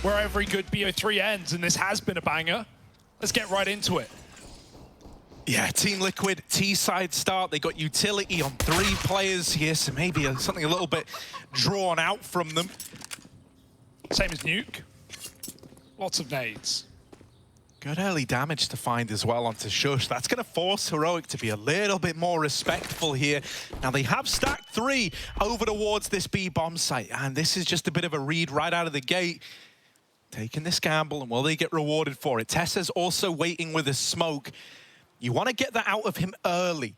where every good BO3 ends, and this has been a banger. Let's get right into it. Yeah, Team Liquid, T-side start. They got utility on 3 players here, so maybe something a little bit drawn out from them. Same as Nuke. Lots of nades. Good early damage to find as well onto Shush. That's going to force Heroic to be a little bit more respectful here. Now, they have stacked 3 over towards this B bomb site, and this is just a bit of a read right out of the gate. Taking this gamble, and will they get rewarded for it? Tessa's also waiting with a smoke. You want to get that out of him early.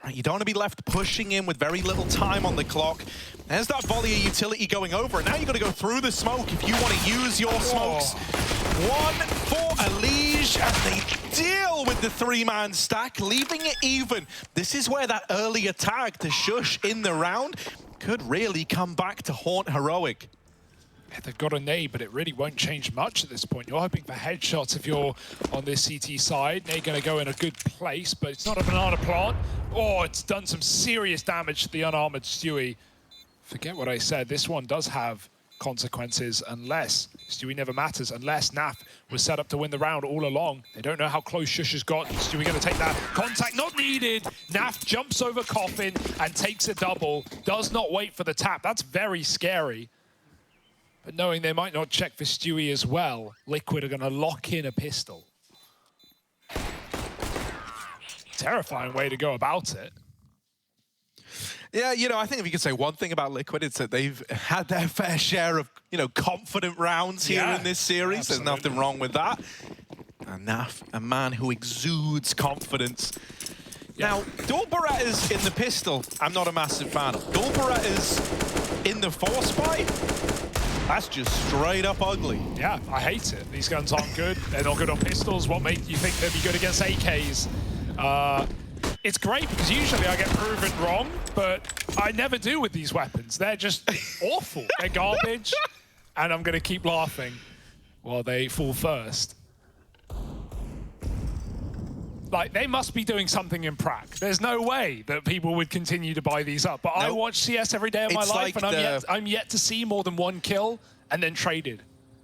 Right, you don't want to be left pushing in with very little time on the clock. There's that volley of utility going over, and now you've got to go through the smoke if you want to use your smokes. 1 for Elige, and they deal with the 3-man stack, leaving it even. This is where that earlier tag to Shush in the round could really come back to haunt Heroic. Yeah, they've got a nade, but it really won't change much at this point. You're hoping for headshots if you're on this CT side. They're going to go in a good place, but it's not a banana plant. Oh, it's done some serious damage to the unarmored Stewie. Forget what I said. This one does have consequences unless Stewie never matters, unless Naf was set up to win the round all along. They don't know how close Shush has got. Stewie going to take that contact, not needed. Naf jumps over Coffin and takes a double. Does not wait for the tap. That's very scary. But knowing they might not check for Stewie as well, Liquid are going to lock in a pistol. Terrifying way to go about it. Yeah, you know, I think if you could say one thing about Liquid, it's that they've had their fair share of, you know, confident rounds here in this series. There's nothing wrong with that. And Naf, a man who exudes confidence. Now, Dulbarat in the pistol, I'm not a massive fan of. Dulbarat in the force fight, that's just straight up ugly. Yeah, I hate it. These guns aren't good. They're not good on pistols. What makes you think they'd be good against AKs? It's great because usually I get proven wrong, but I never do with these weapons. They're just awful. They're garbage, and I'm going to keep laughing while they fall first. Like, they must be doing something in Prague. There's no way that people would continue to buy these up. But I watch CS every day of my life, and I'm yet to see more than 1 kill and then traded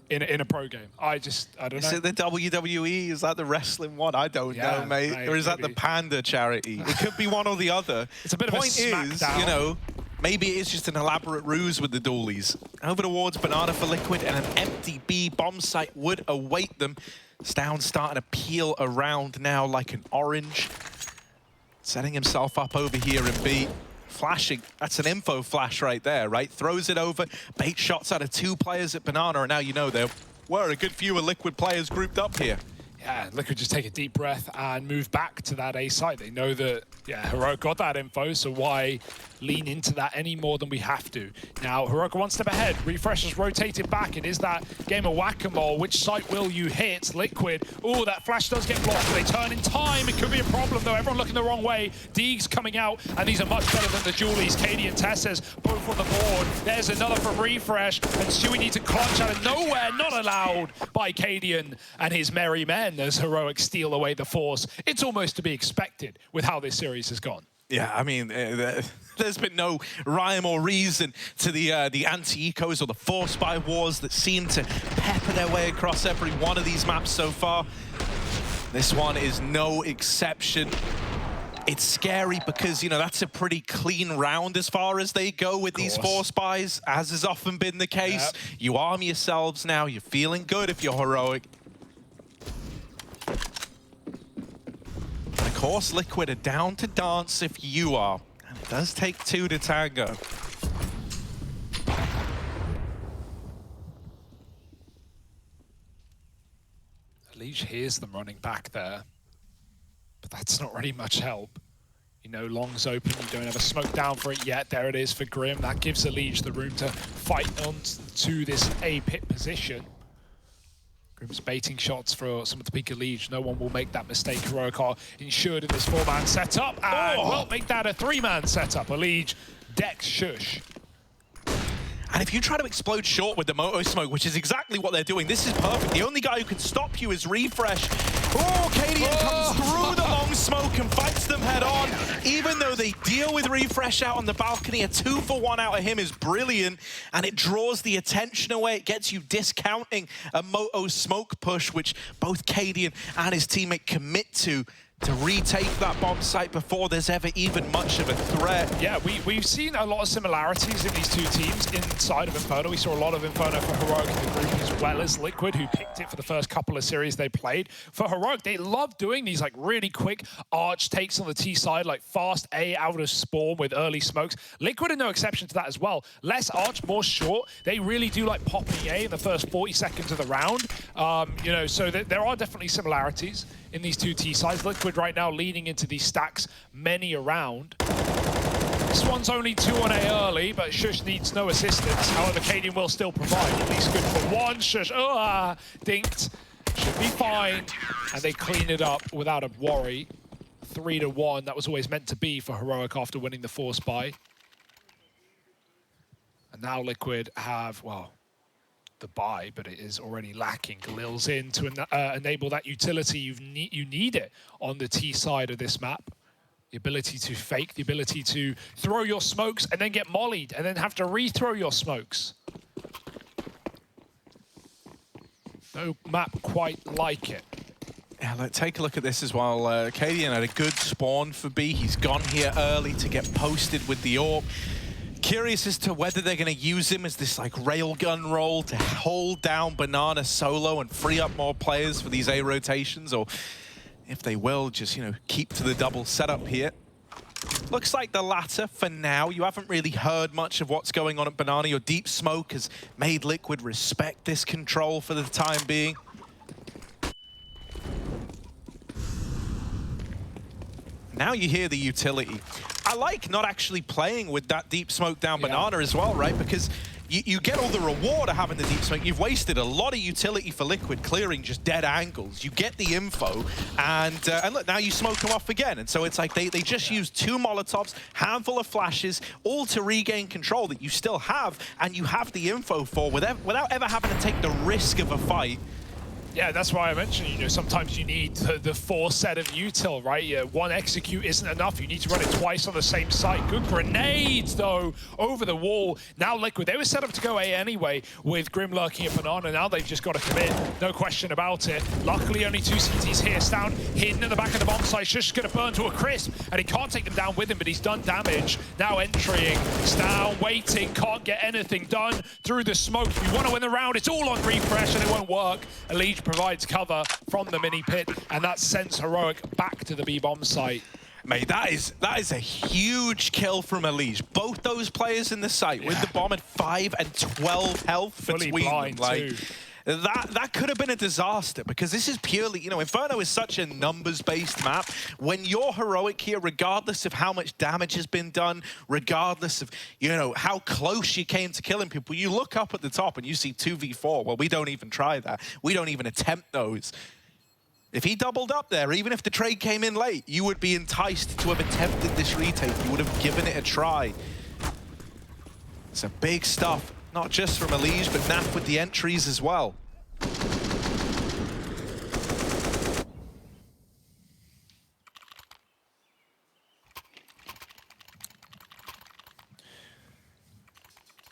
in a pro game. I don't know. Is it the WWE? Is that the wrestling one? I don't know, mate. Or is that the Panda charity? It could be one or the other. It's a bit of a smackdown. Point is, you know, maybe it is just an elaborate ruse with the dualies. Over towards Banana for Liquid, and an empty B bomb site would await them. Stown starting to peel around now like an orange. Setting himself up over here in B. Flashing, that's an info flash right there, right? Throws it over, bait shots out of 2 players at Banana, and now you know there were a good few of Liquid players grouped up here. Yeah, Liquid just take a deep breath and move back to that A site. They know that, yeah, Heroic got that info, so why lean into that any more than we have to? Now, Heroic 1 step ahead. Refresh has rotated back. It is that game of whack-a-mole. Which site will you hit? Liquid. Oh, that flash does get blocked. They turn in time. It could be a problem, though. Everyone looking the wrong way. Deegs coming out, and these are much better than the Julies. Katie and Tess's both on the board. There's another from Refresh, and Stewie needs to clutch out of nowhere. Not allowed by Cadian and his merry men as Heroic steal away the force. It's almost to be expected with how this series has gone. Yeah, I mean, there's been no rhyme or reason to the anti-ecos or the force buy wars that seem to pepper their way across every one of these maps so far. This one is no exception. It's scary because, you know, that's a pretty clean round as far as they go with these force buys, as has often been the case. Yep. You arm yourselves now. You're feeling good if you're Heroic. Of course, Liquid are down to dance if you are. And it does take 2 to tango. Elige hears them running back there, but that's not really much help. You know, long's open, you don't have a smoke down for it yet. There it is for Grim. That gives Elige the room to fight on to this A pit position. Grim's baiting shots for someone to peek Elige. No one will make that mistake. Heroic are insured in this 4-man setup, and will make that a 3-man setup. Elige decks Shush. And if you try to explode short with the Moto Smoke, which is exactly what they're doing, this is perfect. The only guy who can stop you is Refresh. Oh, Cadian comes through the long smoke and fights them head on. Even though they deal with Refresh out on the balcony, a 2-for-1 out of him is brilliant, and it draws the attention away. It gets you discounting a Moto Smoke push, which both Cadian and his teammate commit to retake that bomb site before there's ever even much of a threat. Yeah, we've seen a lot of similarities in these two teams inside of Inferno. We saw a lot of Inferno for Heroic in the group, as well as Liquid, who picked it for the first couple of series they played. For Heroic, they love doing these like really quick arch takes on the T side, like fast A out of spawn with early smokes. Liquid are no exception to that as well. Less arch, more short. They really do like popping A in the first 40 seconds of the round. You know, so there are definitely similarities in these two T sides. Liquid right now leading into these stacks, many around. This one's only 2 on A early, but Shush needs no assistance. However, Cadian will still provide. At least good for one. Shush, dinked. Should be fine. And they clean it up without a worry. 3-1. That was always meant to be for Heroic after winning the Force buy. And now Liquid have, well, the buy, but it is already lacking. Galil's in to enable that utility. You need it on the T side of this map. The ability to fake, the ability to throw your smokes and then get mollied and then have to re-throw your smokes. No map quite like it. Yeah, take a look at this as well. Cadian had a good spawn for B. He's gone here early to get posted with the AWP. Curious as to whether they're going to use him as this like railgun role to hold down Banana solo and free up more players for these A rotations, or if they will just, you know, keep to the double setup here. Looks like the latter for now. You haven't really heard much of what's going on at Banana. Your deep smoke has made Liquid respect this control for the time being. Now you hear the utility. I like not actually playing with that deep smoke down Banana as well, right? Because you get all the reward of having the deep smoke. You've wasted a lot of utility for Liquid clearing just dead angles. You get the info, and look, now you smoke them off again. And so it's like they just use 2 Molotovs, handful of flashes, all to regain control that you still have, and you have the info for without ever having to take the risk of a fight. Yeah, that's why I mentioned, you know, sometimes you need the 4 set of util, right? Yeah, 1 execute isn't enough. You need to run it twice on the same site. Good grenades, though, over the wall. Now Liquid, they were set up to go A anyway with Grim lurking at Banana. Now they've just got to commit, no question about it. Luckily, only 2 CTs here. Stown hidden at the back of the bomb site. Shush is going to burn to a crisp, and he can't take them down with him, but he's done damage. Now entering, Stown waiting, can't get anything done through the smoke. If you want to win the round, it's all on Refresh, and it won't work. Elite provides cover from the mini pit, and that sends Heroic back to the B-bomb site. Mate, that is a huge kill from Elige. Both those players in the site with the bomb at 5 and 12 health between them. Like, that could have been a disaster, because this is purely, you know, Inferno is such a numbers-based map. When you're Heroic here, regardless of how much damage has been done, regardless of, you know, how close you came to killing people, you look up at the top and you see 2v4. Well, we don't even try that. We don't even attempt those. If he doubled up there, even if the trade came in late, you would be enticed to have attempted this retake. You would have given it a try. It's a big stuff. Not just from Elige, but Nap with the entries as well.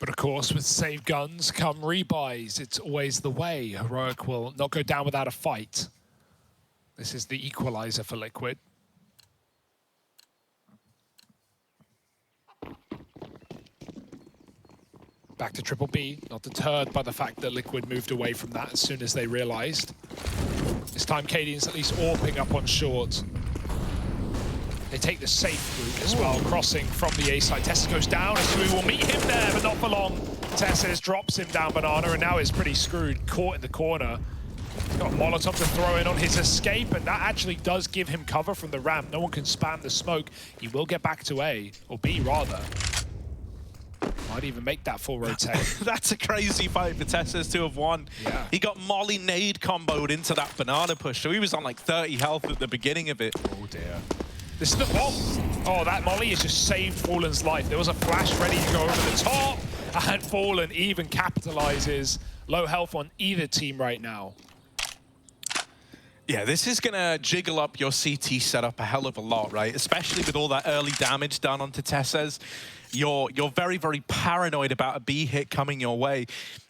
But of course, with save guns come rebuys. It's always the way. Heroic will not go down without a fight. This is the equalizer for Liquid. Back to Triple B, not deterred by the fact that Liquid moved away from that as soon as they realized. This time, Cadian's at least AWPing up on short. They take the safe route as well, crossing from the A side. Tessa goes down, and Sui will meet him there, but not for long. Tessa drops him down Banana, and now is pretty screwed, caught in the corner. He's got Molotov to throw in on his escape, and that actually does give him cover from the ramp. No one can spam the smoke. He will get back to A, or B rather. Might even make that full rotate. That's a crazy fight for Tessa's 2 of 1. Yeah. He got Molly nade comboed into that Banana push, so he was on like 30 health at the beginning of it. Oh dear. This is the bomb. Oh, that Molly has just saved Fallen's life. There was a flash ready to go over the top, and Fallen even capitalizes. Low health on either team right now. Yeah, this is going to jiggle up your CT setup a hell of a lot, right? Especially with all that early damage done onto Tessez. You're very, very paranoid about a B hit coming your way.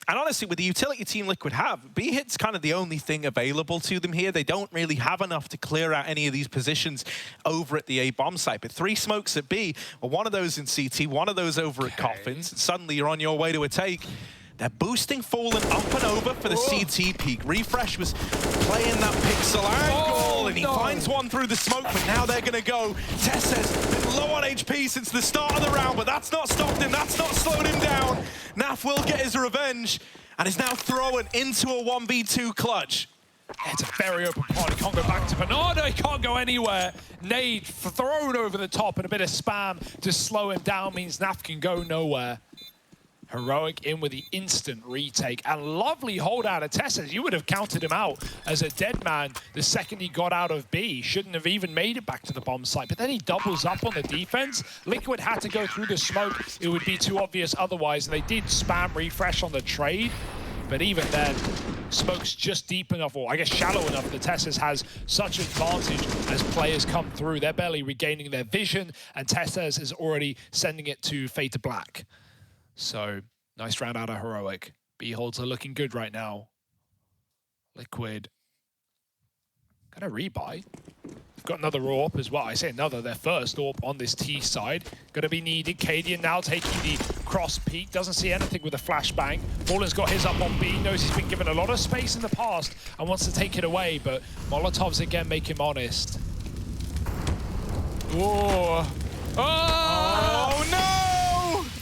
And honestly, with the utility Team Liquid have, B hit's kind of the only thing available to them here. They don't really have enough to clear out any of these positions over at the A bomb site. But 3 smokes at B, well, one of those in CT, one of those over at Coffins. And suddenly you're on your way to a take. They're boosting Fallen up and over for the CT peak. Refresh was playing that pixel angle, and he finds one through the smoke, but now they're going to go. Tessez been low on HP since the start of the round, but that's not stopped him, that's not slowed him down. Naf will get his revenge, and is now thrown into a 1v2 clutch. It's a very open pod. He can't go back to Bernardo. He can't go anywhere. Nade thrown over the top, and a bit of spam to slow him down means Naf can go nowhere. Heroic in with the instant retake, and lovely hold out of Tessez. You would have counted him out as a dead man the second he got out of B. Shouldn't have even made it back to the bomb site, but then he doubles up on the defense. Liquid had to go through the smoke. It would be too obvious otherwise. They did spam refresh on the trade, but even then, smoke's just deep enough, or I guess shallow enough, that Tessez has such advantage as players come through. They're barely regaining their vision, and Tessez is already sending it to fade to black. So, nice round out of Heroic. B-holds are looking good right now. Liquid. Gonna rebuy. They've got another AWP as well. I say another, their first AWP on this T side. Gonna be needed. Cadian now taking the cross peak. Doesn't see anything with a flashbang. Fallen's got his up on B. Knows he's been given a lot of space in the past and wants to take it away, but Molotovs again make him honest. Oh, oh no!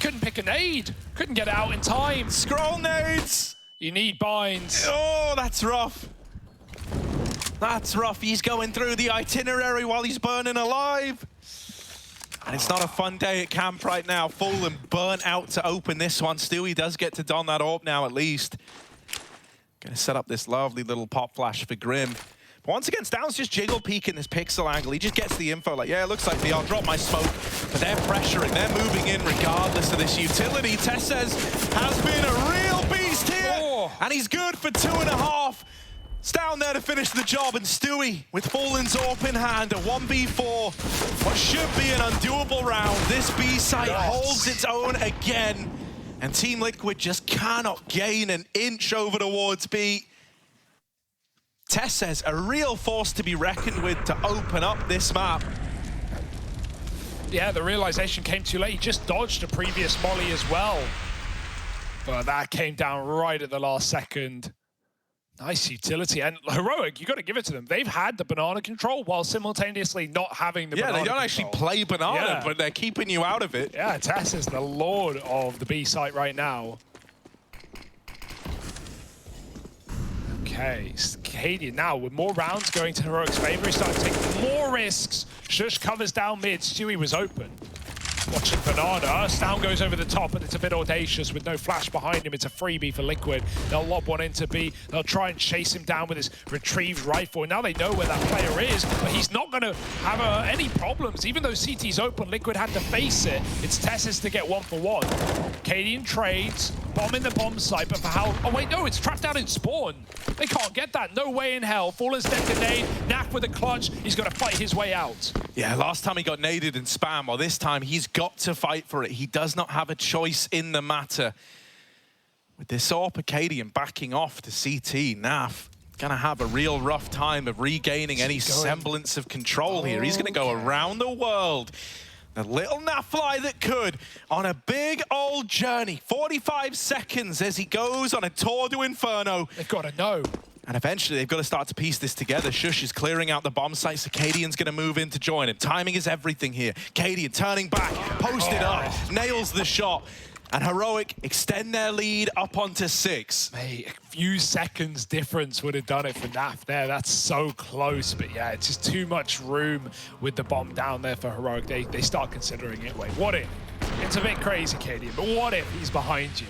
Couldn't pick a nade. Couldn't get out in time. Scroll nades. You need binds. Oh, that's rough. That's rough. He's going through the itinerary while he's burning alive. And it's not a fun day at camp right now. Fallen burnt out to open this one. Stewie does get to don that AWP now at least. Gonna set up this lovely little pop flash for Grim. But once again, Stound's just jiggle peeking this pixel angle. He just gets the info like, yeah, it looks like me. I'll drop my smoke. But they're pressuring. They're moving in regardless of this utility. Tessez has been a real beast here. And he's good for 2.5. Stound there to finish the job. And Stewie, with Fallen's AWP in hand, a 1v4. What should be an undoable round. This B site holds its own again. And Team Liquid just cannot gain an inch over towards B. Tessez, a real force to be reckoned with to open up this map. Yeah, the realization came too late. He just dodged a previous molly as well. But that came down right at the last second. Nice utility. And Heroic, you got to give it to them. They've had the banana control while simultaneously not having the banana control. Yeah, they don't actually play banana, but they're keeping you out of it. Yeah, Tess is the lord of the B site right now. Okay, Cadian now with more rounds going to Heroic's favor. He's starting to take more risks. Shush covers down mid. Stewie was open. Watching Banana. Stound goes over the top, and it's a bit audacious with no flash behind him. It's a freebie for Liquid. They'll lob one into B. They'll try and chase him down with his retrieved rifle. And now they know where that player is, but he's not going to have any problems. Even though CT's open, Liquid had to face it. It's Tessez to get 1-for-1. Cadian trades. Bomb in the bomb site, but for how... Oh, wait, no, it's trapped out in spawn. They can't get that. No way in hell. Fallen's dead to nade. Naf with a clutch. He's got to fight his way out. Yeah, last time he got naded in spam. Well, this time he's got to fight for it. He does not have a choice in the matter. With this AWP, Cadian backing off to CT, Naf gonna have a real rough time of regaining any semblance of control here. He's gonna go around the world. The little Nafly that could on a big old journey. 45 seconds as he goes on a tour to Inferno. They've got to know. And eventually they've got to start to piece this together. Shush is clearing out the bomb site, so Cadian's going to move in to join him. Timing is everything here. Cadian turning back, posted up, nails the shot. And Heroic extend their lead up onto 6. Mate, a few seconds difference would have done it for Naf there. That's so close. But yeah, it's just too much room with the bomb down there for Heroic. They start considering it. Wait, what if? It's a bit crazy, Cadian, but what if he's behind you?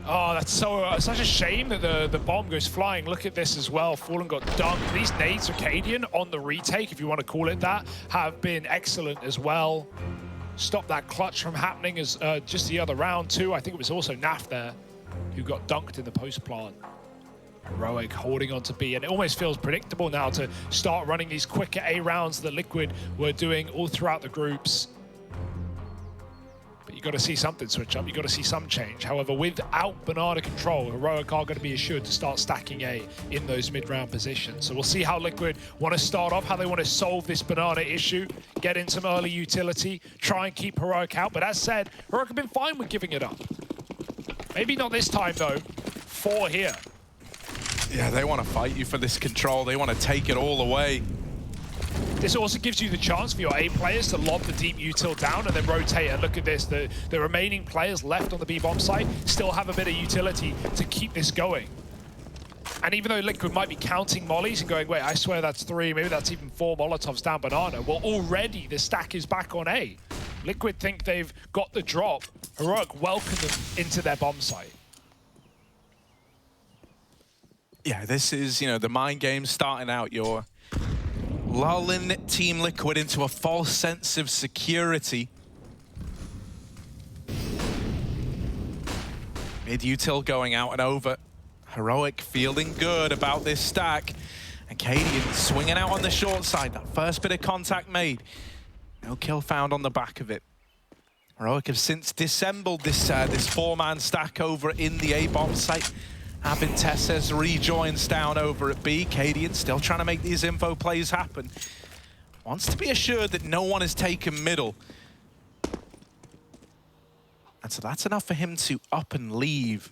Oh, that's such a shame that the bomb goes flying. Look at this as well. Fallen got dunked. These nades for Cadian on the retake, if you want to call it that, have been excellent as well. stop that clutch from happening as just the other round too. I think it was also Naf there who got dunked in the post plant. Heroic holding on to B, and it almost feels predictable now to start running these quicker A rounds that Liquid were doing all throughout the groups. But you got to see something switch up, you got to see some change. However, without Banana control, Heroic are going to be assured to start stacking A in those mid-round positions. So we'll see how Liquid want to start off, how they want to solve this Banana issue, get in some early utility, try and keep Heroic out. But as said, Heroic have been fine with giving it up. Maybe not this time though. 4 here. Yeah, they want to fight you for this control. They want to take it all away. This also gives you the chance for your A players to lob the deep util down and then rotate. And look at this, the remaining players left on the B bomb site still have a bit of utility to keep this going. And even though Liquid might be counting mollies and going, wait, I swear that's 3, maybe that's even 4 Molotovs down Banana. Well, already the stack is back on A. Liquid think they've got the drop. Heroic welcome them into their bomb site. Yeah, this is, the mind game starting out. You're lulling Team Liquid into a false sense of security. Mid-util going out and over. Heroic feeling good about this stack. And Cadian swinging out on the short side. That first bit of contact made. No kill found on the back of it. Heroic have since dissembled this 4-man stack over in the A-bomb site. Having Tesses rejoins down over at B. Cadian still trying to make these info plays happen. Wants to be assured that no one has taken middle. And so that's enough for him to up and leave.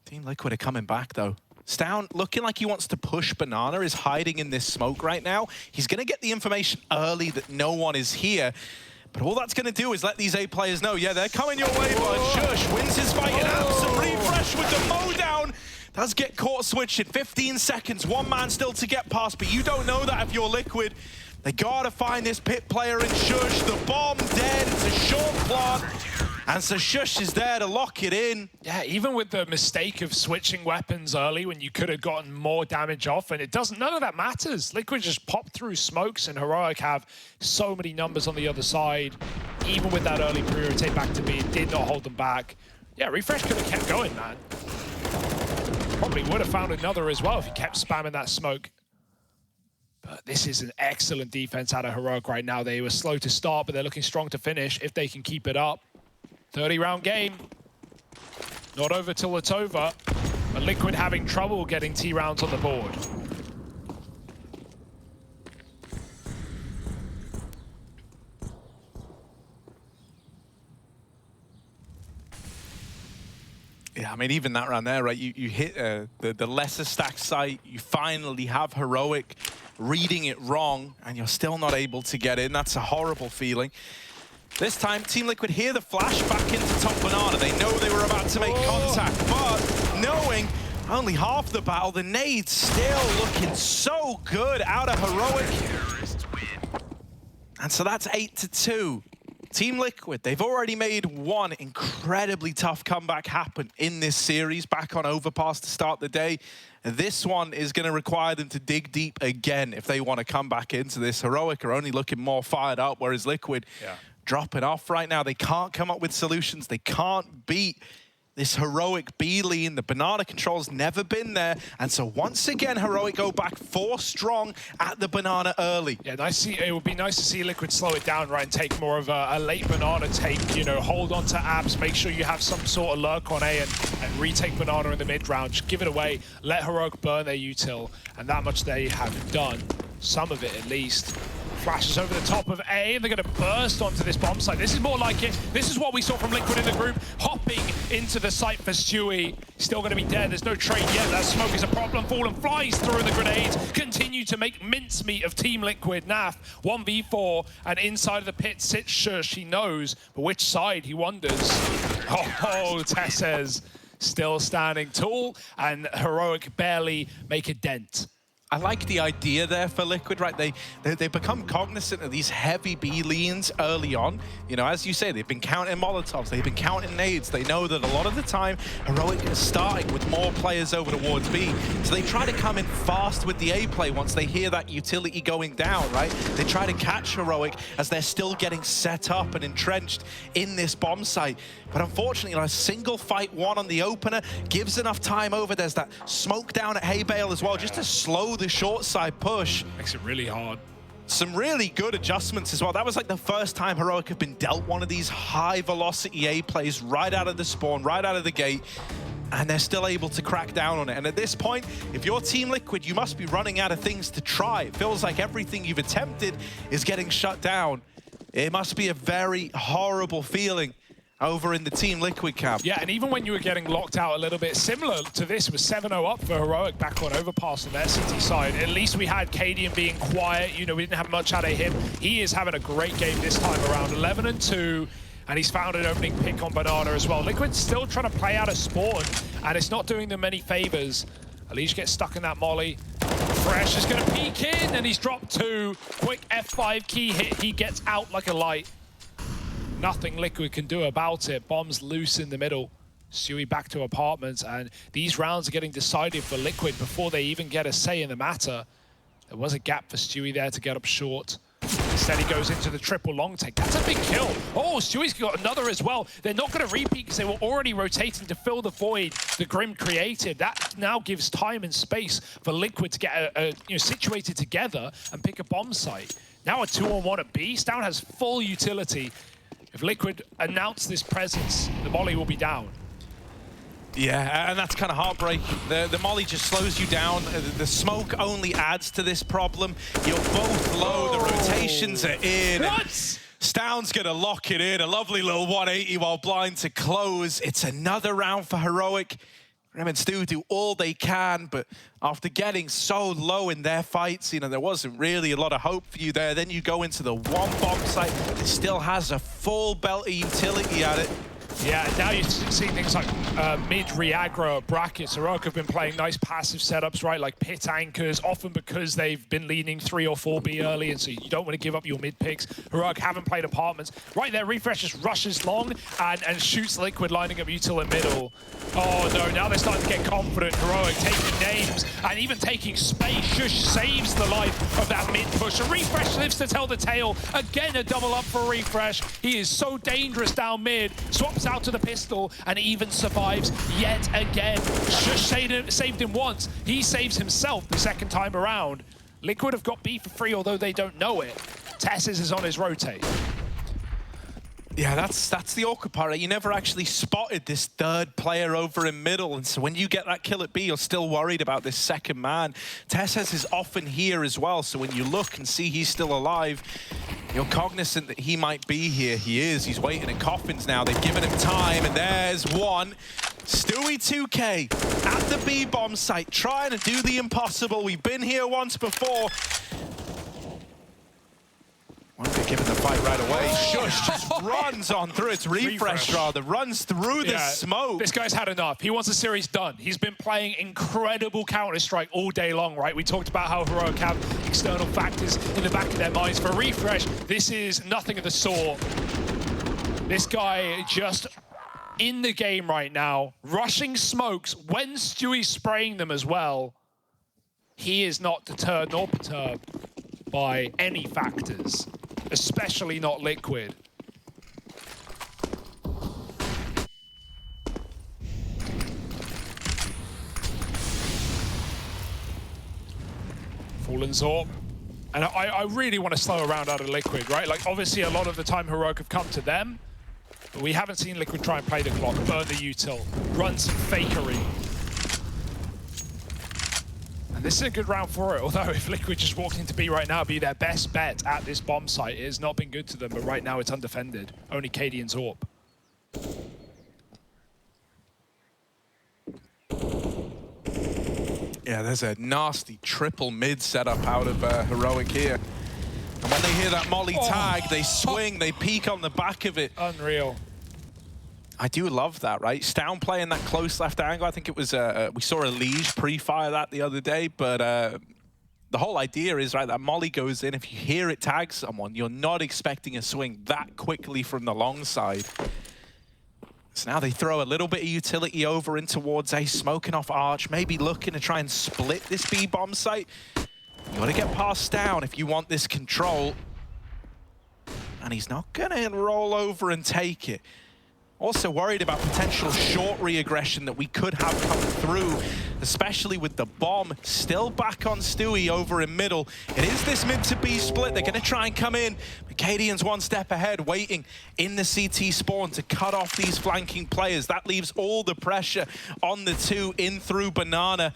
Team Liquid are coming back though. Stown looking like he wants to push Banana, is hiding in this smoke right now. He's gonna get the information early that no one is here. But all that's going to do is let these A players know, yeah, they're coming your way, bud. Shush wins his fight and Absent refresh with the mow down. Does get caught switching. 15 seconds, 1 man still to get past, but you don't know that if you're Liquid. They gotta find this pit player in Shush. The bomb dead, it's a short plant. And so Shush is there to lock it in. Yeah, even with the mistake of switching weapons early when you could have gotten more damage off, and none of that matters. Liquid just popped through smokes, and Heroic have so many numbers on the other side. Even with that early pre-rotate back to B, it did not hold them back. Yeah, Refresh could have kept going, man. Probably would have found another as well if he kept spamming that smoke. But this is an excellent defense out of Heroic right now. They were slow to start, but they're looking strong to finish if they can keep it up. 30-round game. Not over till it's over. But Liquid having trouble getting T rounds on the board. Yeah, I mean, even that round there, right? You hit the lesser stack site. You finally have Heroic reading it wrong, and you're still not able to get in. That's a horrible feeling. This time, Team Liquid hear the flash back into top Banana. They know they were about to make contact, but knowing only half the battle, the nades still looking so good out of Heroic. And so that's 8-2. Team Liquid, they've already made one incredibly tough comeback happen in this series, back on Overpass to start the day. This one is going to require them to dig deep again if they want to come back into this. Heroic are only looking more fired up, whereas Liquid dropping off right now. They can't come up with solutions. They can't beat this Heroic B lean. The Banana control's never been there. And so once again, Heroic go back 4 strong at the Banana early. Yeah, it would be nice to see Liquid slow it down, right, and take more of a late Banana take, hold on to abs, make sure you have some sort of lurk on A and retake Banana in the mid-round. Just give it away, let Heroic burn their util, and that much they have done. Some of it, at least. Flashes over the top of A, and they're going to burst onto this bomb site. This is more like it. This is what we saw from Liquid in the group, hopping into the site for Stewie. Still going to be dead. There's no trade yet. That smoke is a problem. Fallen flies through the grenades. Continue to make mincemeat of Team Liquid. Naf, 1v4, and inside of the pit sits Shush. He knows, but which side, he wonders. Oh, Tesses still standing tall, and Heroic barely make a dent. I like the idea there for Liquid, right? They become cognizant of these heavy B leans early on. You know, as you say, they've been counting Molotovs, they've been counting nades. They know that a lot of the time, Heroic is starting with more players over towards B. So they try to come in fast with the A play once they hear that utility going down, right? They try to catch Heroic as they're still getting set up and entrenched in this bomb site. But unfortunately, a single fight one on the opener gives enough time over. There's that smoke down at Hay Bale as well, just to slow the short side push. Makes it really hard. Some really good adjustments as well. That was like the first time Heroic have been dealt one of these high velocity A plays right out of the spawn, right out of the gate. And they're still able to crack down on it. And at this point, if you're Team Liquid, you must be running out of things to try. It feels like everything you've attempted is getting shut down. It must be a very horrible feeling over in the Team Liquid camp. Yeah, and even when you were getting locked out a little bit, similar to this, was 7-0 up for Heroic back on Overpass on their city side. At least we had Cadian being quiet. You know, we didn't have much out of him. He is having a great game this time around. 11-2. And he's found an opening pick on Banana as well. Liquid's still trying to play out a spawn, and it's not doing them many favors. Alish gets stuck in that molly. Fresh is going to peek in, and he's dropped 2. Quick F5 key hit. He gets out like a light. Nothing Liquid can do about it. Bombs loose in the middle. Stewie back to apartments, and these rounds are getting decided for Liquid before they even get a say in the matter. There was a gap for Stewie there to get up short. Instead, he goes into the triple long take. That's a big kill. Oh, Stewie's got another as well. They're not going to repeat because they were already rotating to fill the void the Grim created. That now gives time and space for Liquid to get situated together and pick a bomb site. Now a 2-on-1 at B. Stown has full utility. If Liquid announce this presence, the molly will be down. Yeah, and that's kind of heartbreaking. The molly just slows you down. The smoke only adds to this problem. You're both low. The rotations are in. What? Stown's going to lock it in. A lovely little 180 while blind to close. It's another round for Heroic. Grim and Stu do all they can, but after getting so low in their fights, you know, there wasn't really a lot of hope for you there. Then you go into the one bomb site that still has a full belt of utility at it. Yeah, now you see things like mid-re-aggro brackets. Heroic have been playing nice passive setups, right? Like pit anchors, often because they've been leaning 3 or 4B early, and so you don't want to give up your mid picks. Heroic haven't played apartments. Right there, Refresh just rushes long and shoots Liquid, lining up util in middle. Oh no, now they're starting to get confident. Heroic taking names and even taking space. Shush saves the life of that mid push. And Refresh lives to tell the tale. Again, a double up for Refresh. He is so dangerous down mid. Swaps out to the pistol and even survives yet again. Shush saved him once. He saves himself the second time around. Liquid have got B for free, although they don't know it. Tessis is on his rotate. Yeah, that's the awkward part. You never actually spotted this third player over in middle, and so when you get that kill at B, you're still worried about this second man. Tessis is often here as well, so when you look and see he's still alive, you're cognizant that he might be here. He is. He's waiting in coffins now. They've given him time, and there's one. Stewie 2K at the B bomb site, trying to do the impossible. We've been here once before. Won't get given the fight right away. Shush just runs on through. It's Refresh rather, runs through the smoke. This guy's had enough. He wants the series done. He's been playing incredible Counter-Strike all day long, right? We talked about how Heroic have external factors in the back of their minds. For Refresh, this is nothing of the sort. This guy just in the game right now, rushing smokes when Stewie's spraying them as well. He is not deterred nor perturbed by any factors, especially not Liquid. Fallen Zorb. And I really want to slow a round out of Liquid, right? Like, obviously, a lot of the time Heroic have come to them, but we haven't seen Liquid try and play the clock, burn the util, run some fakery. And this is a good round for it, although if Liquid just walked into B right now, it'd be their best bet at this bomb site. It has not been good to them, but right now it's undefended. Only KD and Zorb. Yeah, there's a nasty triple mid setup out of Heroic here. And when they hear that molly tag, they swing, they peek on the back of it. Unreal. I do love that, right? Stown playing that close left angle. I think it was, we saw a Liege pre-fire that the other day, but the whole idea is, right, that molly goes in. If you hear it tag someone, you're not expecting a swing that quickly from the long side. So now they throw a little bit of utility over in towards A, smoking off Arch, maybe looking to try and split this B-bomb site. You got to get past down if you want this control. And he's not going to roll over and take it. Also worried about potential short re-aggression that we could have come through, especially with the bomb still back on Stewie over in middle. It is this mid to B split. They're going to try and come in. Cadian's one step ahead, waiting in the CT spawn to cut off these flanking players. That leaves all the pressure on the two in through Banana.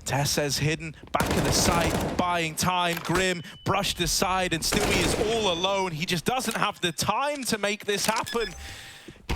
Tessez hidden back of the site, buying time. Grim brushed aside, and Stewie is all alone. He just doesn't have the time to make this happen.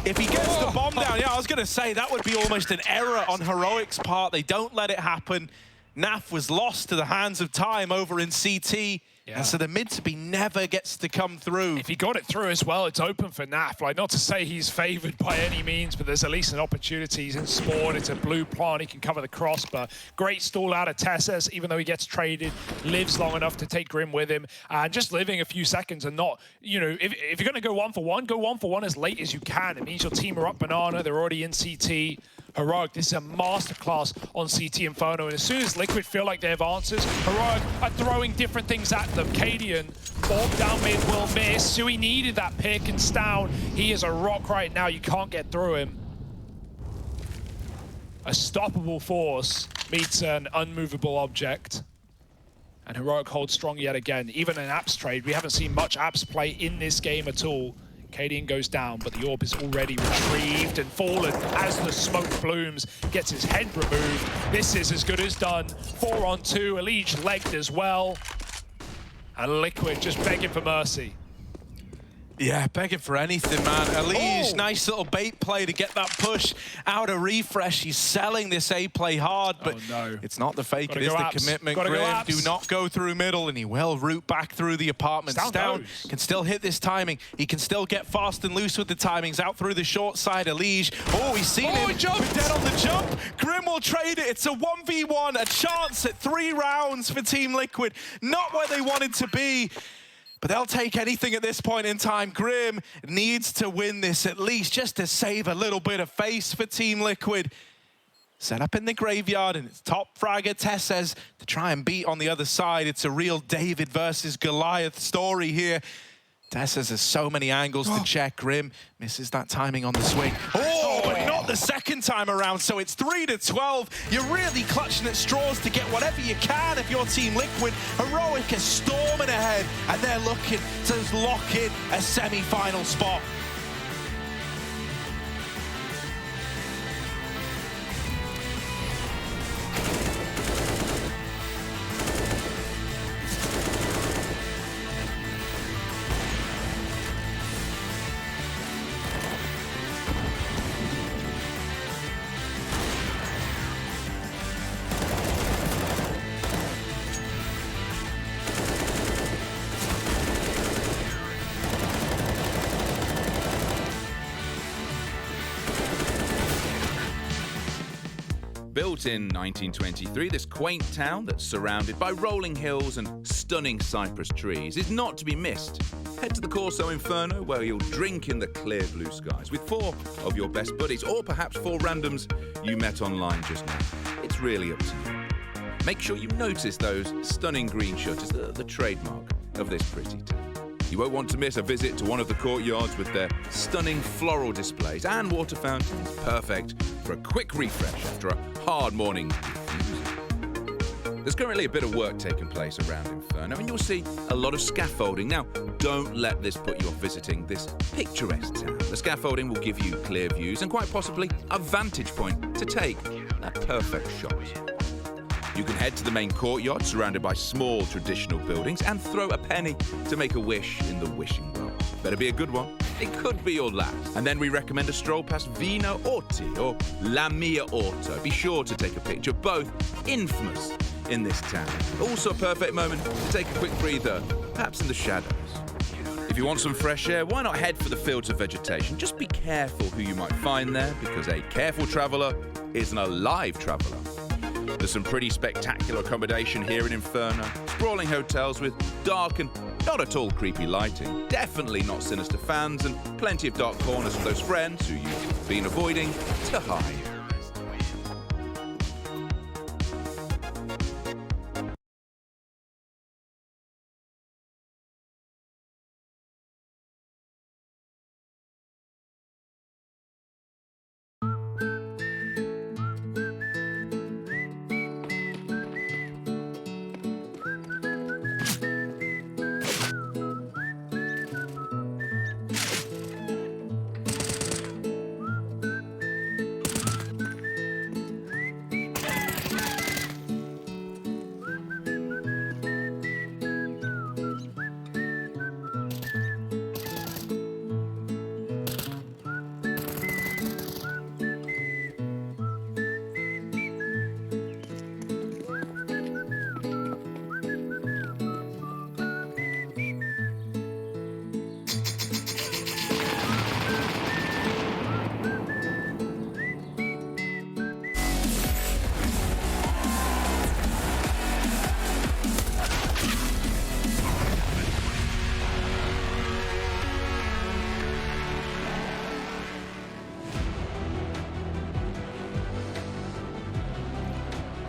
If he gets the bomb down, yeah, I was going to say that would be almost an error on Heroic's part. They don't let it happen. Naf was lost to the hands of time over in CT. Yeah. And so the mid to be never gets to come through. If he got it through as well, it's open for Naf. Like, not to say he's favored by any means, but there's at least an opportunity. He's in spawn, it's a blue plant, he can cover the cross, but great stall out of Tessez, even though he gets traded, lives long enough to take Grim with him, and just living a few seconds and not, you know, if you're gonna go 1-for-1, go 1-for-1 as late as you can. It means your team are up Banana, they're already in CT. Heroic, this is a masterclass on CT Inferno, and as soon as Liquid feel like they have answers, Heroic are throwing different things at them. Cadian, bomb down mid will miss. Sui needed that pick and Stown. He is a rock right now, you can't get through him. A stoppable force meets an unmovable object. And Heroic holds strong yet again. Even in Apps trade, we haven't seen much Apps play in this game at all. Cadian goes down, but the orb is already retrieved and fallen as the smoke blooms, gets his head removed. This is as good as done. 4-on-2, Elige legged as well. And Liquid just begging for mercy. Yeah, begging for anything, man. Elige, nice little bait play to get that push out of refresh. He's selling this A play hard, but it's not the fake, it is the commitment. Grim, do not go through middle, and he will route back through the apartment. Stown can still hit this timing. He can still get fast and loose with the timings. Out through the short side, Elige. Oh, he's seen him. Dead on the jump. Grim will trade it. It's a 1v1, a chance at 3 rounds for Team Liquid. Not where they wanted to be. But they'll take anything at this point in time. Grim needs to win this at least just to save a little bit of face for Team Liquid. Set up in the graveyard, and it's top fragger Tessez to try and beat on the other side. It's a real David versus Goliath story here. Tessez has so many angles to check. Grim misses that timing on the swing. Oh, but not the second time around, so it's 3-12. You're really clutching at straws to get whatever you can if you're Team Liquid. Heroic is storming ahead, and they're looking to lock in a semi-final spot. Built in 1923, this quaint town that's surrounded by rolling hills and stunning cypress trees is not to be missed. Head to the Corso Inferno, where you'll drink in the clear blue skies with 4 of your best buddies, or perhaps 4 randoms you met online just now. It's really up to you. Make sure you notice those stunning green shutters, the trademark of this pretty town. You won't want to miss a visit to one of the courtyards with their stunning floral displays and water fountains, perfect for a quick refresh after a hard morning. There's currently a bit of work taking place around Inferno, and you'll see a lot of scaffolding. Now, don't let this put you off visiting this picturesque town. The scaffolding will give you clear views and quite possibly a vantage point to take that perfect shot. You can head to the main courtyard surrounded by small traditional buildings and throw a penny to make a wish in the wishing well. Better be a good one. It could be your last. And then we recommend a stroll past Vino Orti or La Mia Orto. Be sure to take a picture, both infamous in this town. Also a perfect moment to take a quick breather, perhaps in the shadows. If you want some fresh air, why not head for the fields of vegetation? Just be careful who you might find there, because a careful traveller is an alive traveller. There's some pretty spectacular accommodation here in Inferno. Sprawling hotels with dark and not at all creepy lighting. Definitely not sinister fans, and plenty of dark corners for those friends who you've been avoiding to hide.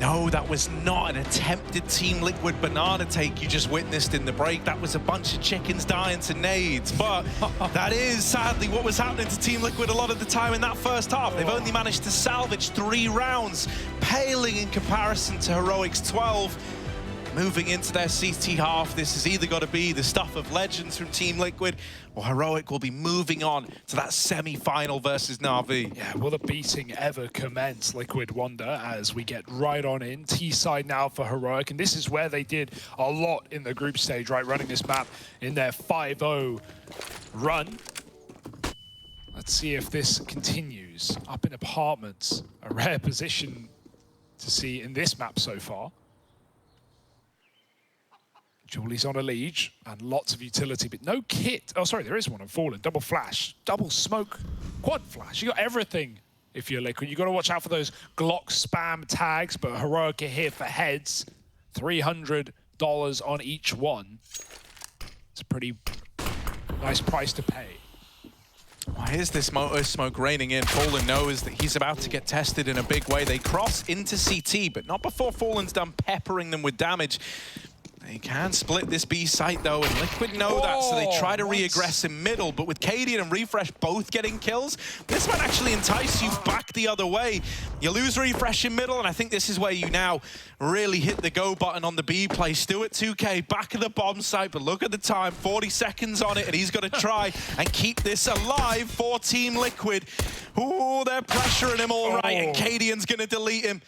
No, that was not an attempted Team Liquid banana take you just witnessed in the break. That was a bunch of chickens dying to nades. But that is sadly what was happening to Team Liquid a lot of the time in that first half. They've only managed to salvage 3 rounds, paling in comparison to Heroic's 12. Moving into their CT half, this has either got to be the stuff of legends from Team Liquid, or Heroic will be moving on to that semi-final versus Na'Vi. Yeah, will the beating ever commence, Liquid wonder, as we get right on in. T-side now for Heroic, and this is where they did a lot in the group stage, right? Running this map in their 5-0 run. Let's see if this continues. Up in apartments, a rare position to see in this map so far. Julie's on a Liege, and lots of utility, but no kit. Oh, sorry, there is one on Fallen. Double flash, double smoke, quad flash. You got everything if you're Liquid. You got to watch out for those Glock spam tags, but Heroic are here for heads. $300 on each one. It's a pretty nice price to pay. Well, here's this motor smoke raining in. Fallen knows that he's about to get tested in a big way. They cross into CT, but not before Fallen's done peppering them with damage. They can split this B site though, and Liquid know that, so they try to re-aggress in middle, but with Cadian and Refresh both getting kills, this might actually entice you back the other way. You lose Refresh in middle, and I think this is where you now really hit the go button on the B play. Stu at 2K, back of the bomb site, but look at the time, 40 seconds on it, and he's got to try and keep this alive for Team Liquid. Ooh, they're pressuring him all right, and Cadian's going to delete him.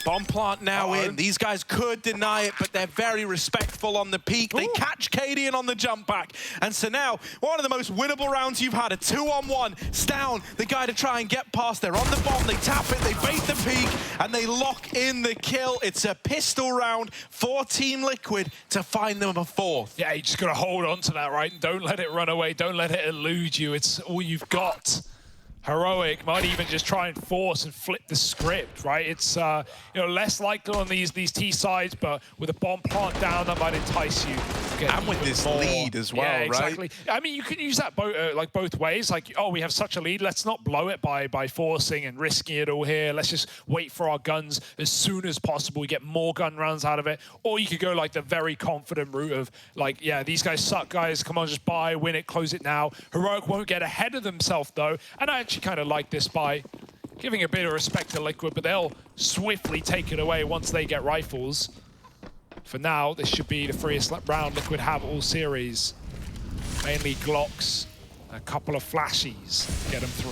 Bomb plant now in. These guys could deny it, but they're very respectful on the peak. They catch Cadian on the jump back. And so now, one of the most winnable rounds you've had, a 2-on-1. Stown, the guy to try and get past. They're on the bomb, they tap it, they bait the peak, and they lock in the kill. It's a pistol round for Team Liquid to find them a 4th. Yeah, you just got to hold on to that, right? And don't let it run away. Don't let it elude you. It's all you've got. Heroic might even just try and force and flip the script, right? It's you know, less likely on these T sides, but with a bomb plant down, that might entice you. And with this lead as well, yeah, right? Exactly. I mean, you can use that like both ways. Like, oh, we have such a lead. Let's not blow it by forcing and risking it all here. Let's just wait for our guns as soon as possible. We get more gun rounds out of it. Or you could go like the very confident route of like, yeah, these guys suck, guys. Come on, just buy, win it, close it now. Heroic won't get ahead of themselves though, and I actually kind of like this by giving a bit of respect to Liquid, but they'll swiftly take it away once they get rifles. For now, this should be the freest round Liquid have all series. Mainly Glocks, a couple of flashies get them through.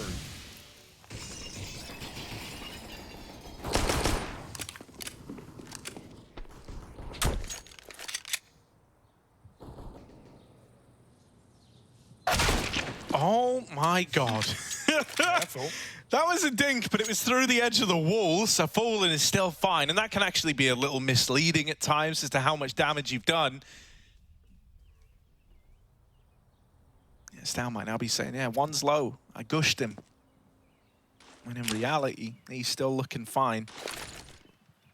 Oh my God. Careful. That was a dink, but it was through the edge of the wall, so Fallen is still fine. And that can actually be a little misleading at times as to how much damage you've done. Yeah, Stown might now be saying, yeah, one's low. I gushed him. When in reality, he's still looking fine.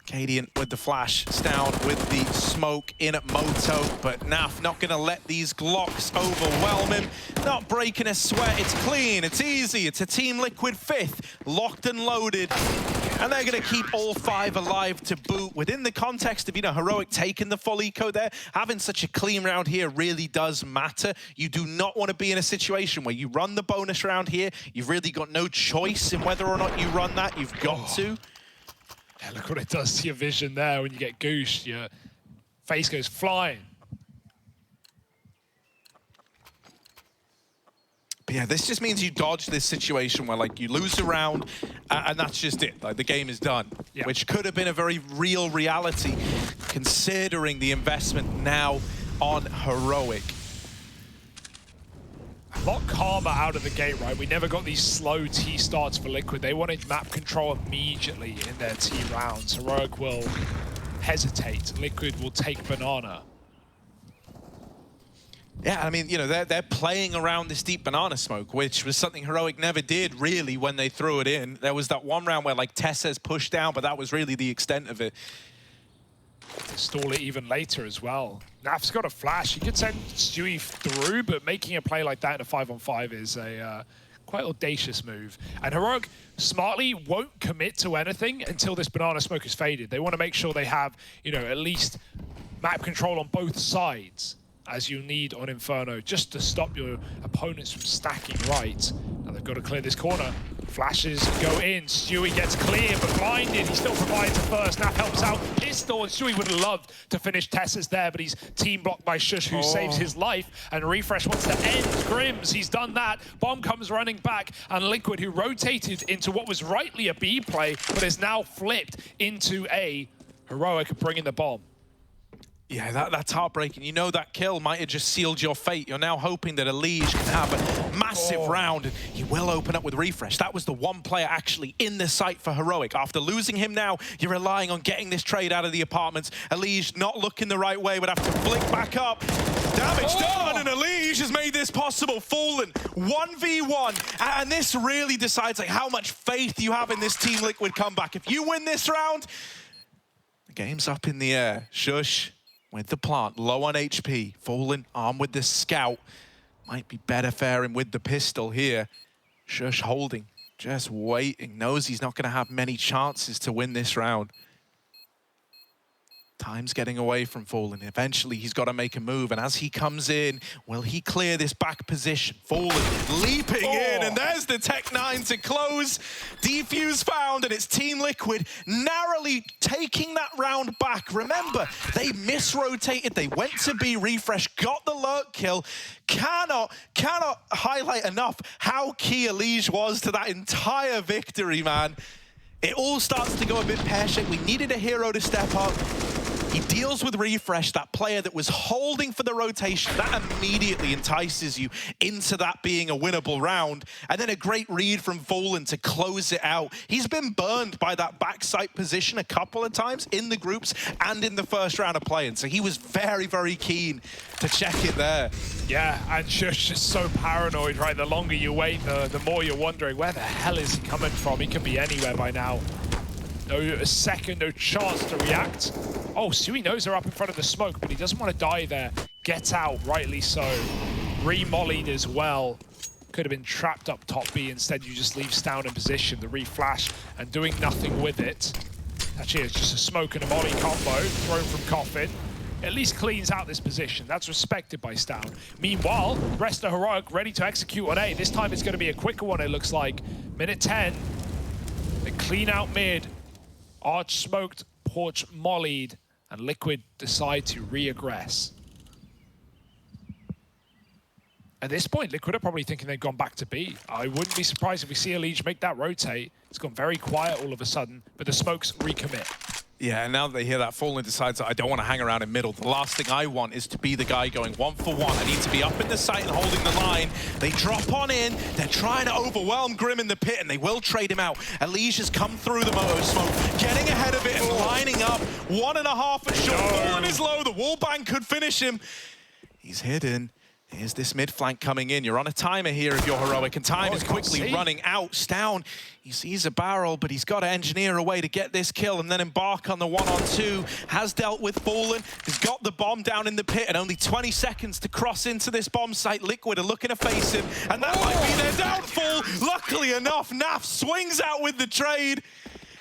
Cadian with the flash, Stoud with the smoke in at Moto, but Naf not going to let these Glocks overwhelm him. Not breaking a sweat, it's clean, it's easy, it's a Team Liquid 5th, locked and loaded. And they're going to keep all 5 alive to boot. Within the context of, Heroic taking the full eco there, having such a clean round here really does matter. You do not want to be in a situation where you run the bonus round here. You've really got no choice in whether or not you run that. You've got to. Yeah, look what it does to your vision there when you get goosed. Your face goes flying. But yeah, this just means you dodge this situation where, like, you lose a round and that's just it. Like, the game is done, which could have been a very real reality considering the investment now on Heroic. A lot calmer out of the gate, right? We never got these slow T starts for Liquid. They wanted map control immediately in their T rounds. Heroic will hesitate. Liquid will take banana. Yeah, I mean, they're playing around this deep banana smoke, which was something Heroic never did, really, when they threw it in. There was that one round where, like, Tessa's pushed down, but that was really the extent of it. To stall it even later as well. Naf's got a flash. He could send Stewie through, but making a play like that in a 5-on-5 is a quite audacious move. And Heroic smartly won't commit to anything until this banana smoke is faded. They want to make sure they have, at least map control on both sides, as you need on Inferno, just to stop your opponents from stacking right. Now they've got to clear this corner. Flashes go in. Stewie gets clear, but blinded. He still provides the first. Naf helps out. Pistol, and Stewie would have loved to finish Tessa's there, but he's team blocked by Shush, who saves his life. And Refresh wants to end Grims. He's done that. Bomb comes running back, and Liquid, who rotated into what was rightly a B play, but is now flipped into A. Heroic bringing the bomb. Yeah, that's heartbreaking. That kill might have just sealed your fate. You're now hoping that Elige can have a massive round, and he will open up with Refresh. That was the one player actually in the site for Heroic. After losing him now, you're relying on getting this trade out of the apartments. Elige not looking the right way, but have to flick back up. Damage done, and Elige has made this possible. Fallen 1v1, and this really decides how much faith you have in this Team Liquid comeback. If you win this round, the game's up in the air. Shush with the plant, low on HP. Fallen armed with the scout. Might be better faring with the pistol here. Shush holding, just waiting. Knows he's not going to have many chances to win this round. Time's getting away from Fallen. Eventually, he's got to make a move. And as he comes in, will he clear this back position? Fallen leaping in, and there's the Tech-9 to close. Defuse found, and it's Team Liquid narrowly taking that round back. Remember, they misrotated. They went to B. Refresh, got the lurk kill. Cannot highlight enough how key Elige was to that entire victory, man. It all starts to go a bit pear-shaped. We needed a hero to step up. He deals with Refresh, that player that was holding for the rotation. That immediately entices you into that being a winnable round. And then a great read from Fallen to close it out. He's been burned by that backside position a couple of times in the groups and in the first round of playing. So he was very, very keen to check it there. Yeah, and Shush is so paranoid, right? The longer you wait, the more you're wondering, where the hell is he coming from? He could be anywhere by now. No second, no chance to react. Oh, Stewie knows they're up in front of the smoke, but he doesn't want to die there. Gets out, rightly so. Re-mollied as well. Could have been trapped up top B. Instead, you just leave Stoud in position, the re-flash, and doing nothing with it. Actually, it's just a smoke and a molly combo thrown from Coffin. At least cleans out this position. That's respected by Stoud. Meanwhile, rest of Heroic ready to execute on A. This time it's going to be a quicker one, it looks like. Minute 10. They clean out mid. Arch smoked, Porch mollied, and Liquid decide to re-aggress. At this point, Liquid are probably thinking they've gone back to B. I wouldn't be surprised if we see Elige make that rotate. It's gone very quiet all of a sudden, but the smokes recommit. Yeah, and now that they hear that, Fallen decides that I don't want to hang around in middle. The last thing I want is to be the guy going 1-for-1. I need to be up in the site and holding the line. They drop on in. They're trying to overwhelm Grim in the pit, and they will trade him out. Elige has come through the moto smoke, getting ahead of it and lining up. 1.5 at short. Fallen is low. The wallbang could finish him. He's hidden. Here's this mid flank coming in. You're on a timer here if you're Heroic, and time is quickly running out. Stown, he sees a barrel, but he's got to engineer a way to get this kill and then embark on the 1-on-2. Has dealt with Fallen, has got the bomb down in the pit, and only 20 seconds to cross into this bomb site. Liquid are looking to face him, and that might be their downfall. Luckily enough, Naf swings out with the trade.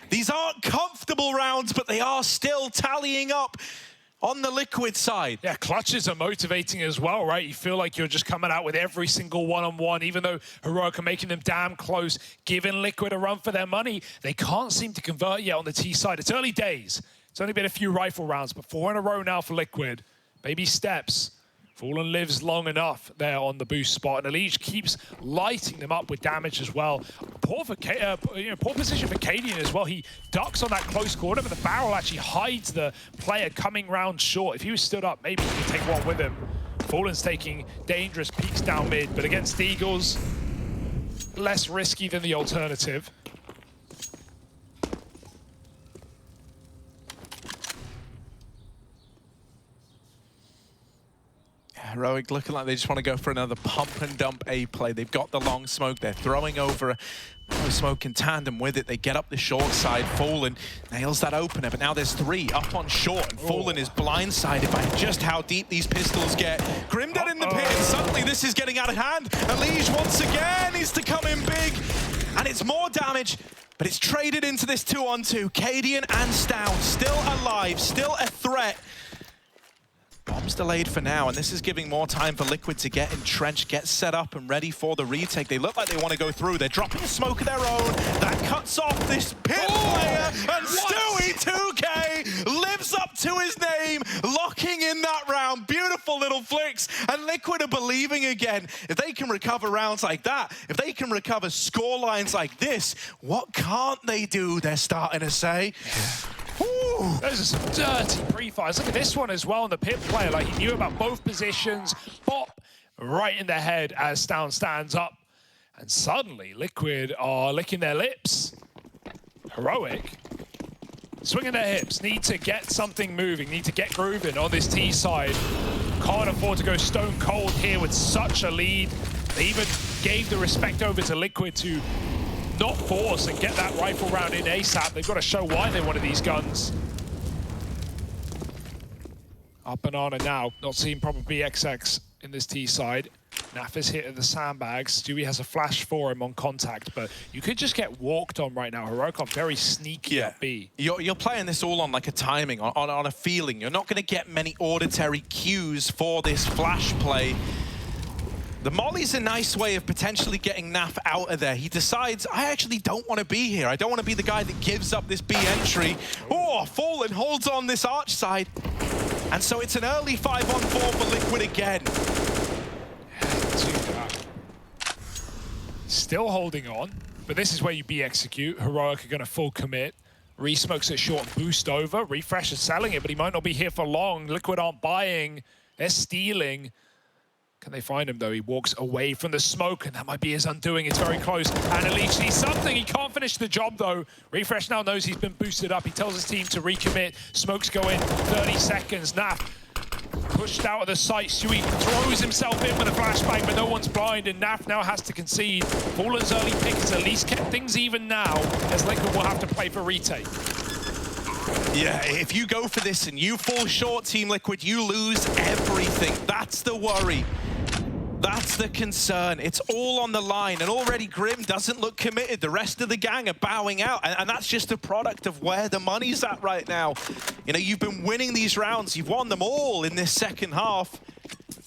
These aren't comfortable rounds, but they are still tallying up on the Liquid side. Yeah, clutches are motivating as well, right? You feel like you're just coming out with every single one-on-one, even though Heroic are making them damn close, giving Liquid a run for their money. They can't seem to convert yet on the T side. It's early days. It's only been a few rifle rounds, but 4 in a row now for Liquid. Baby steps. Fallen lives long enough there on the boost spot, and Elige keeps lighting them up with damage as well. Poor position for Cadian as well. He ducks on that close quarter, but the barrel actually hides the player coming round short. If he was stood up, maybe he could take one with him. Fallen's taking dangerous peeks down mid, but against Eagles, less risky than the alternative. Heroic looking like they just want to go for another pump and dump A play. They've got the long smoke. They're throwing over a smoke in tandem with it. They get up the short side. Fallen nails that opener, but now there's 3 up on short, and Fallen is blindsided by just how deep these pistols get. Grim dead in the pit, and suddenly this is getting out of hand. Elige once again needs to come in big, and it's more damage, but it's traded into this 2-on-2. Cadian and Stown still alive, still a threat. Bomb's delayed for now, and this is giving more time for Liquid to get entrenched, get set up and ready for the retake. They look like they want to go through. They're dropping a smoke of their own. That cuts off this pit player, and Stewie 2K lives up to his name, locking in that round. Beautiful little flicks, and Liquid are believing again. If they can recover rounds like that, if they can recover score lines like this, what can't they do, they're starting to say. Ooh. Those are some dirty pre-fires. Look at this one as well on the pit player. Like, he knew about both positions. Pop right in the head as Stown stands up. And suddenly, Liquid are licking their lips. Heroic swinging their hips. Need to get something moving. Need to get grooving on this T side. Can't afford to go stone cold here with such a lead. They even gave the respect over to Liquid to not force and get that rifle round in ASAP. They've got to show why they wanted these guns. Up Banana now, not seeing proper BXX in this T side. Naf is hit at the sandbags. Stewie has a flash for him on contact, but you could just get walked on right now. Heroic are very sneaky at B. You're playing this all on like a timing, on a feeling. You're not going to get many auditory cues for this flash play. The molly's a nice way of potentially getting Naf out of there. He decides, I actually don't want to be here. I don't want to be the guy that gives up this B entry. Oh, Fallen holds on this arch side. And so it's an early 5-on-4 for Liquid again. Still holding on, but this is where you B-execute. Heroic are going to full commit. Re-smokes it short and boost over. Refresh is selling it, but he might not be here for long. Liquid aren't buying. They're stealing. Can they find him, though? He walks away from the smoke, and that might be his undoing. It's very close. And Elige sees something. He can't finish the job, though. Refresh now knows he's been boosted up. He tells his team to recommit. Smokes go in. 30 seconds. Naf pushed out of the site. Stewie throws himself in with a flashbang, but no one's blind, and Naf now has to concede. Fallen's early pick has at least kept things even now, as Liquid will have to play for retake. Yeah, if you go for this and you fall short, Team Liquid, you lose everything. That's the worry. That's the concern. It's all on the line, and already Grim doesn't look committed. The rest of the gang are bowing out, and that's just a product of where the money's at right now. You know, you've been winning these rounds. You've won them all in this second half,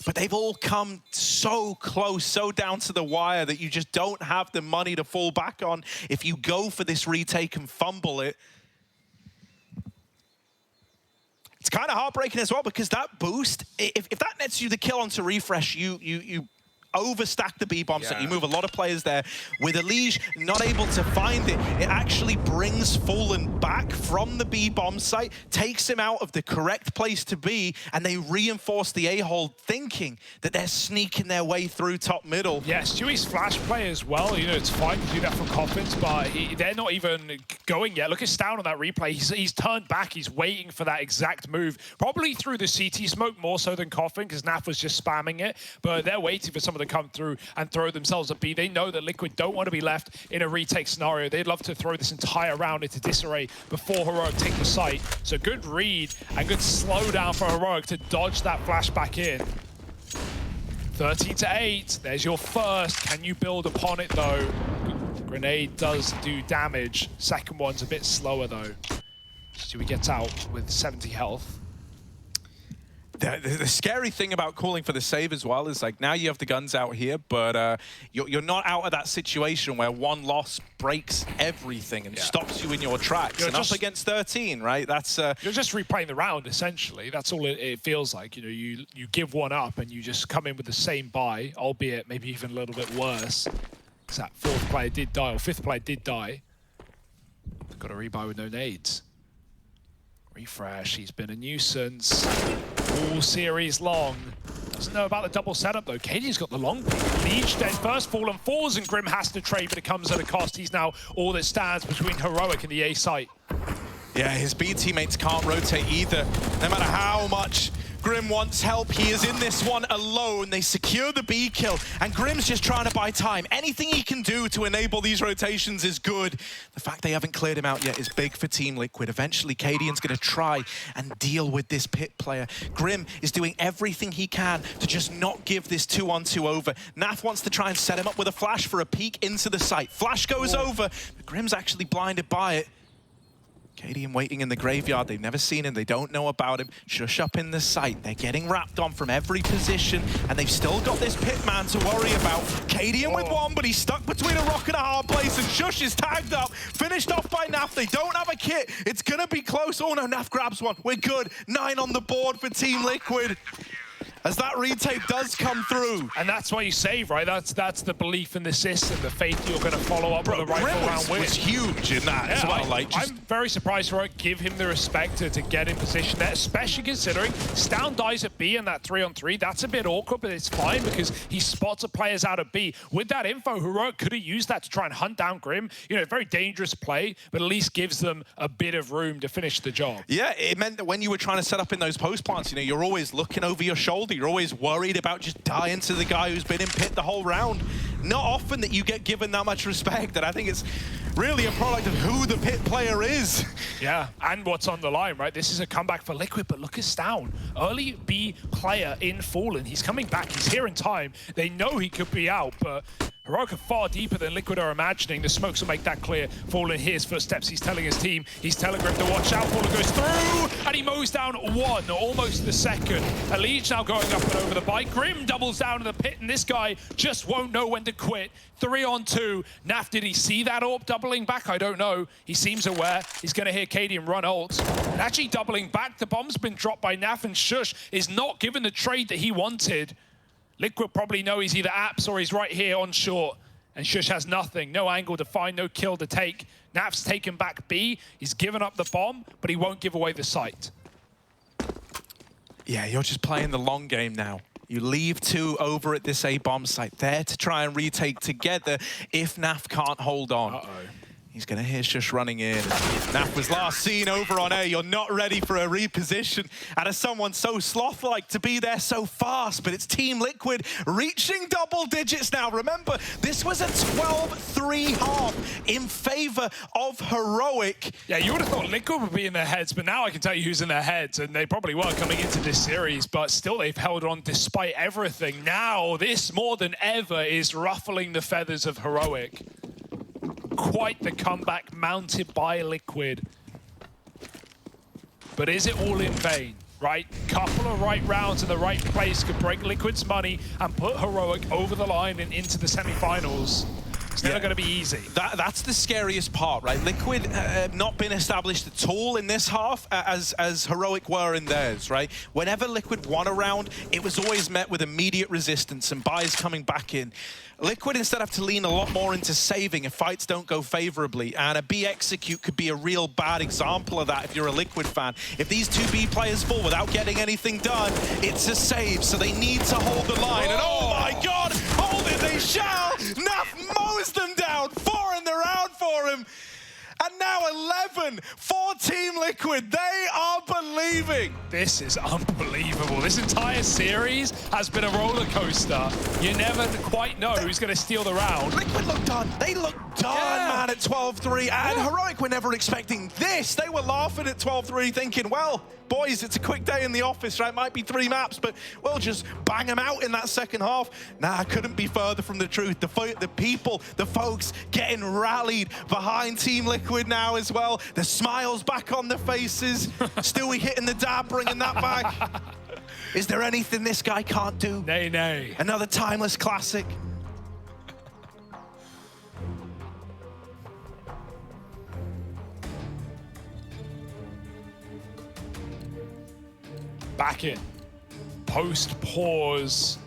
but they've all come so close, so down to the wire that you just don't have the money to fall back on if you go for this retake and fumble it. It's kind of heartbreaking as well, because that boost, if that nets you the kill onto Refresh, you overstack the B-bomb set. Yeah. You move a lot of players there. With Elige not able to find it, it actually brings Fallen back from the B-bomb site, takes him out of the correct place to be, and they reinforce the A-hold, thinking that they're sneaking their way through top middle. Yeah, Stewie's flash play as well. You know, it's fine to do that for Coffins, but they're not even going yet. Look at Stown on that replay. He's turned back. He's waiting for that exact move. Probably through the CT smoke more so than Coffin, because Naf was just spamming it. But they're waiting for someone to come through and throw themselves at B. They know that Liquid don't want to be left in a retake scenario. They'd love to throw this entire round into disarray before Heroic take the site. So good read and good slowdown for Heroic to dodge that flash back in. 13-8, there's your first. Can you build upon it though? Grenade does do damage. Second one's a bit slower though. Stewie gets out with 70 health. The scary thing about calling for the save as well is, like, now you have the guns out here, but you're not out of that situation where one loss breaks everything and stops you in your tracks. You're and just up against 13, right? That's you're just replaying the round essentially. That's all it feels like. You know, you give one up and you just come in with the same buy, albeit maybe even a little bit worse. Because that fourth player did die, or fifth player did die. Got a rebuy with no nades. Refresh, he's been a nuisance all series long. Doesn't know about the double setup though. Katie's got the long peek. Leech dead first, Fallen falls, and Grim has to trade, but it comes at a cost. He's now all that stands between Heroic and the A site. Yeah, his B teammates can't rotate either. No matter how much Grim wants help, he is in this one alone. They secure the B kill, and Grim's just trying to buy time. Anything he can do to enable these rotations is good. The fact they haven't cleared him out yet is big for Team Liquid. Eventually, Cadian's going to try and deal with this pit player. Grim is doing everything he can to just not give this 2-on-2 over. Naf wants to try and set him up with a flash for a peek into the site. Flash goes over, but Grim's actually blinded by it. Cadian waiting in the graveyard. They've never seen him. They don't know about him. Shush up in the site. They're getting wrapped on from every position, and they've still got this Pitman to worry about. Cadian with one, but he's stuck between a rock and a hard place, and Shush is tagged up. Finished off by Naf. They don't have a kit. It's going to be close. Oh, no, Naf grabs one. We're good. 9 on the board for Team Liquid, as that retake does come through. And that's why you save, right? That's the belief in the system, the faith you're going to follow up with a rifle round win. Was huge in that as well. I'm very surprised for it. Give him the respect to get in position there, especially considering Stown dies at B in that 3-on-3. That's a bit awkward, but it's fine because he spots players out of B. With that info, Heroic could have used that to try and hunt down Grim. You know, very dangerous play, but at least gives them a bit of room to finish the job. Yeah, it meant that when you were trying to set up in those post plants, you know, you're always looking over your shoulder. You're always worried about just dying to the guy who's been in pit the whole round. Not often that you get given that much respect, and I think it's really a product of who the pit player is. Yeah, and what's on the line, right? This is a comeback for Liquid, but look at Stown. Early B player in Fallen. He's coming back. He's here in time. They know he could be out, but Heroic are far deeper than Liquid are imagining. The smokes will make that clear. Fallen hears footsteps. He's telling his team. He's telling Grim to watch out. Fallen goes through, and he mows down one, almost the second. Elige now going up and over the bike. Grim doubles down in the pit, and this guy just won't know when to quit. 3-on-2. Naf, did he see that AWP doubling back? I don't know. He seems aware. He's going to hear Cadian run ult. And actually doubling back. The bomb's been dropped by Naf, and Shush is not given the trade that he wanted. Liquid probably know he's either apps or he's right here on short. And Shush has nothing. No angle to find, no kill to take. Naf's taken back B. He's given up the bomb, but he won't give away the site. Yeah, you're just playing the long game now. You leave 2 over at this A-bomb site there to try and retake together if Naf can't hold on. Uh-oh. He's going to hear Shush running in. Naf was last seen over on A. You're not ready for a reposition. And as someone so sloth-like to be there so fast, but it's Team Liquid reaching double digits now. Remember, this was a 12-3 half in favor of Heroic. Yeah, you would have thought Liquid would be in their heads, but now I can tell you who's in their heads, and they probably were coming into this series, but still they've held on despite everything. Now, this more than ever is ruffling the feathers of Heroic. Quite the comeback mounted by Liquid. But is it all in vain, right? Couple of right rounds in the right place could break Liquid's money and put Heroic over the line and into the semi-finals. It's never going to be easy. That's the scariest part, right? Liquid not been established at all in this half, as Heroic were in theirs, right? Whenever Liquid won a round, it was always met with immediate resistance and buys coming back in. Liquid instead have to lean a lot more into saving if fights don't go favorably, and a B execute could be a real bad example of that if you're a Liquid fan. If these two B players fall without getting anything done, it's a save, so they need to hold the line. And oh my god, hold it they shall! Naf mows them down, 4 in the round for him. And now 11 for Team Liquid. They are believing. This is unbelievable. This entire series has been a roller coaster. You never quite know who's going to steal the round. Liquid look done. They look done, man, at 12-3. And Heroic were never expecting this. They were laughing at 12-3, thinking, well, boys, it's a quick day in the office, right? Might be 3 maps, but we'll just bang them out in that second half. Nah, couldn't be further from the truth. The people, the folks getting rallied behind Team Liquid now as well. The smiles back on the faces. Still we hitting the dab, bringing that back. Is there anything this guy can't do? Nay, nay. Another timeless classic. Back in. Post-pause.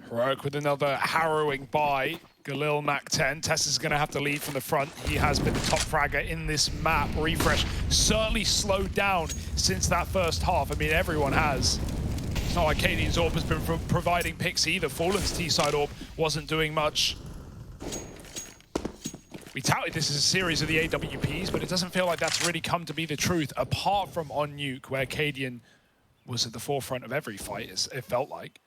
Heroic with another harrowing buy. Galil Mac 10. Tessa's going to have to lead from the front. He has been the top fragger in this map. Refresh certainly slowed down since that first half. I mean, everyone has. It's not like Cadian's Orb has been providing picks either. Fallen's T-side Orb wasn't doing much. We touted this as a series of the AWPs, but it doesn't feel like that's really come to be the truth, apart from on Nuke, where Cadian was at the forefront of every fight, it felt like.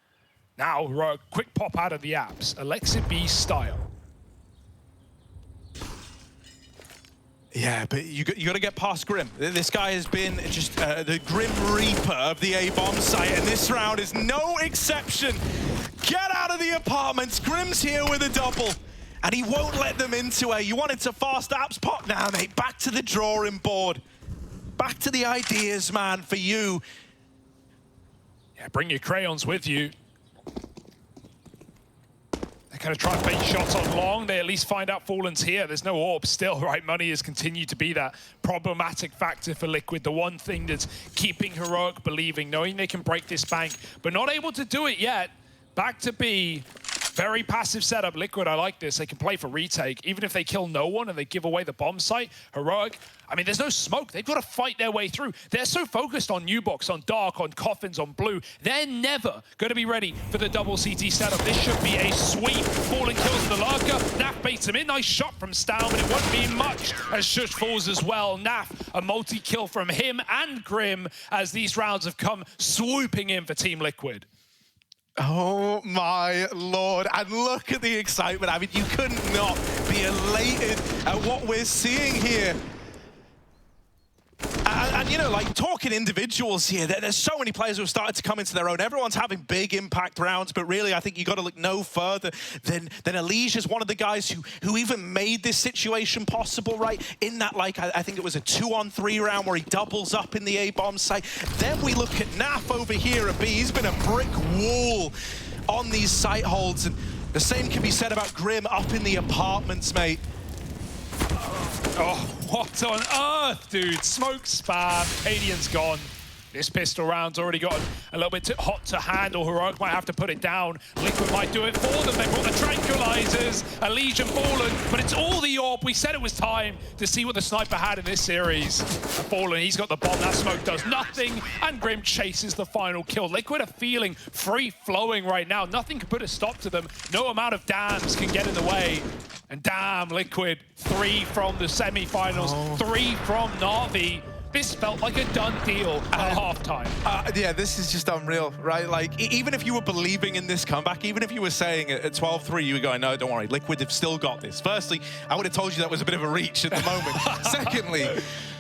Now, quick pop out of the apps, Alexa B style. Yeah, but you got to get past Grim. This guy has been just the Grim Reaper of the A-bomb site, and this round is no exception. Get out of the apartments. Grim's here with a double. And he won't let them into A. You wanted to fast apps pop now, mate. Back to the drawing board. Back to the ideas, man, for you. Yeah, bring your crayons with you. They're going to try and bait shots on long. They at least find out Fallen's here. There's no orb still, right? Money has continued to be that problematic factor for Liquid. The one thing that's keeping Heroic believing, knowing they can break this bank, but not able to do it yet. Back to B. Very passive setup. Liquid, I like this. They can play for retake. Even if they kill no one and they give away the bomb site, Heroic, I mean, there's no smoke. They've got to fight their way through. They're so focused on Nubox, on Dark, on Coffins, on Blue. They're never going to be ready for the double CT setup. This should be a sweep. Fallen kills the Lurker. Naf baits him in. Nice shot from Stow, but it won't be much as Shush falls as well. Naf, a multi-kill from him and Grim as these rounds have come swooping in for Team Liquid. Oh my lord, and look at the excitement. I mean, you couldn't not be elated at what we're seeing here. And you know, like, talking individuals here, there's so many players who have started to come into their own. Everyone's having big impact rounds, but really, I think you got to look no further than Elijah's one of the guys who even made this situation possible, right? In that, like, I think it was a 2-on-3 round where he doubles up in the A-bomb site. Then we look at Naf over here at B. He's been a brick wall on these site holds, and the same can be said about Grim up in the apartments, mate. Oh, what on earth, dude? Smoke spam. Cadian's gone. This pistol round's already gotten a little bit too hot to handle. Heroic might have to put it down. Liquid might do it for them. They brought the tranquilizers, Elijah Fallen, but it's all the orb. We said it was time to see what the sniper had in this series. Fallen, he's got the bomb. That smoke does nothing, and Grim chases the final kill. Liquid are feeling free-flowing right now. Nothing can put a stop to them. No amount of dams can get in the way. And damn, Liquid, 3 from the semi-finals, 3 from Na'Vi. This felt like a done deal at halftime. Yeah, this is just unreal, right? Like, even if you were believing in this comeback, even if you were saying at 12-3, you were going, no, don't worry, Liquid have still got this. Firstly, I would have told you that was a bit of a reach at the moment. Secondly,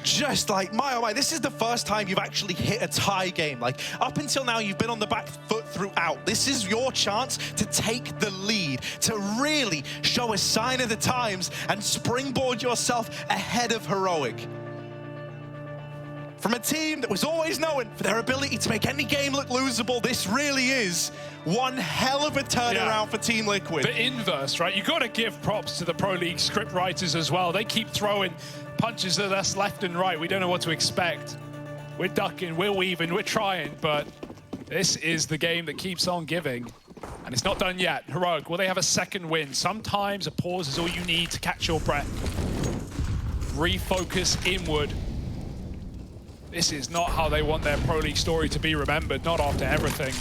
just like, my oh my, this is the first time you've actually hit a tie game. Like, up until now, you've been on the back foot throughout. This is your chance to take the lead, to really show a sign of the times and springboard yourself ahead of Heroic. From a team that was always known for their ability to make any game look losable, this really is one hell of a turnaround for Team Liquid. The inverse, right? You've got to give props to the Pro League script writers as well. They keep throwing punches at us left and right. We don't know what to expect. We're ducking, we're weaving, we're trying, but this is the game that keeps on giving. And it's not done yet. Heroic, will they have a second win? Sometimes a pause is all you need to catch your breath. Refocus inward. This is not how they want their Pro League story to be remembered, not after everything.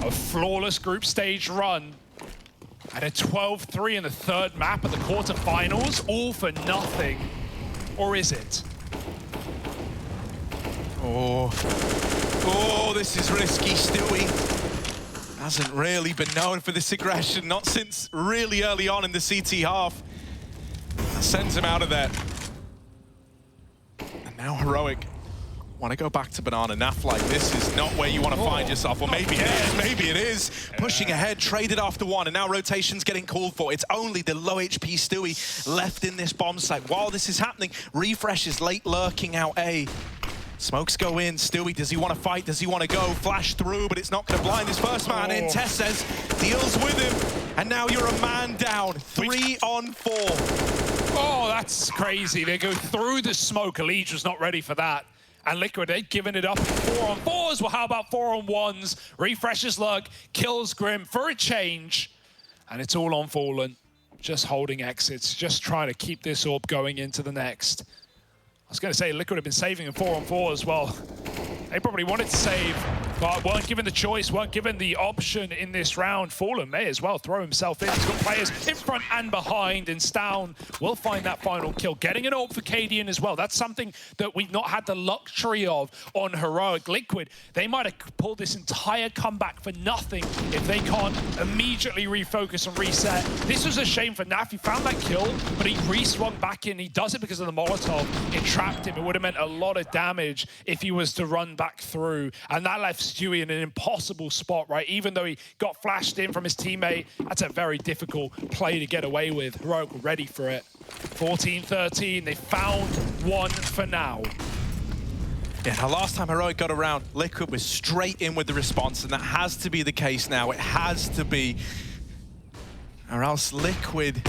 A flawless group stage run and a 12-3 in the third map of the quarterfinals, all for nothing. Or is it? Oh, this is risky. Stewie hasn't really been known for this aggression, not since really early on in the CT half. That sends him out of there. And now Heroic want to go back to Banana. Naf, like, this is not where you want to find yourself. Or maybe it is, maybe it is. Pushing ahead, traded after one, and now rotation's getting called for. It's only the low HP Stewie left in this bomb site. While this is happening, Refresh is late lurking out A. Smokes go in. Stewie, does he want to fight? Does he want to go? Flash through, but it's not going to blind his first man in. Tess says, deals with him, and now you're a man down. 3 on 4. Oh, that's crazy. They go through the smoke. Elite was not ready for that. And Liquid, they've given it up. 4 on 4s. Well, how about 4 on 1s? Refreshes luck, kills Grim for a change. And it's all on Fallen. Just holding exits, just trying to keep this orb going into the next. I was going to say, Liquid have been saving in 4 on 4 as well. They probably wanted to save, but weren't given the choice, weren't given the option in this round. Fallen may as well throw himself in. He's got players in front and behind, and Stown will find that final kill. Getting an ult for Cadian as well. That's something that we've not had the luxury of on Heroic. Liquid, they might have pulled this entire comeback for nothing if they can't immediately refocus and reset. This was a shame for Naf. He found that kill, but he re-swung back in. He does it because of the Molotov. It trapped him. It would have meant a lot of damage if he was to run back through, and that left Stewie in an impossible spot, right? Even though he got flashed in from his teammate, that's a very difficult play to get away with. Heroic were ready for it. 14-13, they found one for now. Yeah, now last time Heroic got around, Liquid was straight in with the response, and that has to be the case now. It has to be, or else Liquid...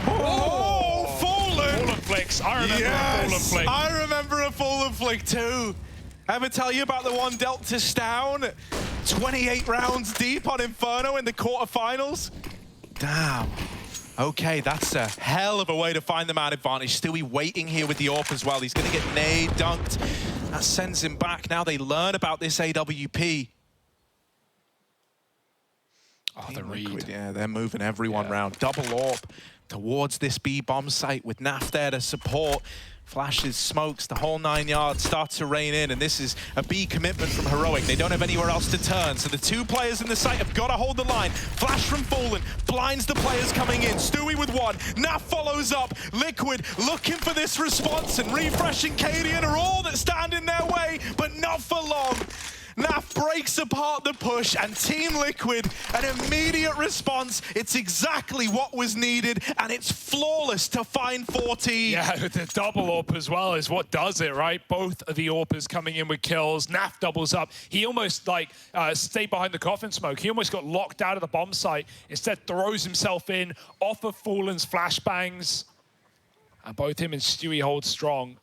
Oh, Fallen! Fallen flicks. I remember a Fallen flick. I remember a Fallen flick too. Ever tell you about the one dealt to Stown? 28 rounds deep on Inferno in the quarterfinals? Damn. Okay, that's a hell of a way to find the man advantage. Stewie waiting here with the AWP as well. He's going to get nade dunked. That sends him back. Now they learn about this AWP. Oh, the read. Yeah, they're moving everyone round. Double AWP towards this B bomb site with Naf there to support. Flashes, smokes, the whole 9 yards start to rain in, and this is a B commitment from Heroic. They don't have anywhere else to turn, so the 2 players in the site have got to hold the line. Flash from Fallen, blinds the players coming in. Stewie with 1, Naf follows up. Liquid looking for this response, and Refresh and Cadian are all that stand in their way, but not for long. Naf breaks apart the push, and Team Liquid, an immediate response. It's exactly what was needed, and it's flawless to find 14. Yeah, the double AWP as well is what does it, right? Both of the AWPers coming in with kills. Naf doubles up. He almost like stayed behind the coffin smoke. He almost got locked out of the bomb site. Instead throws himself in off of Fallen's flashbangs. And both him and Stewie hold strong.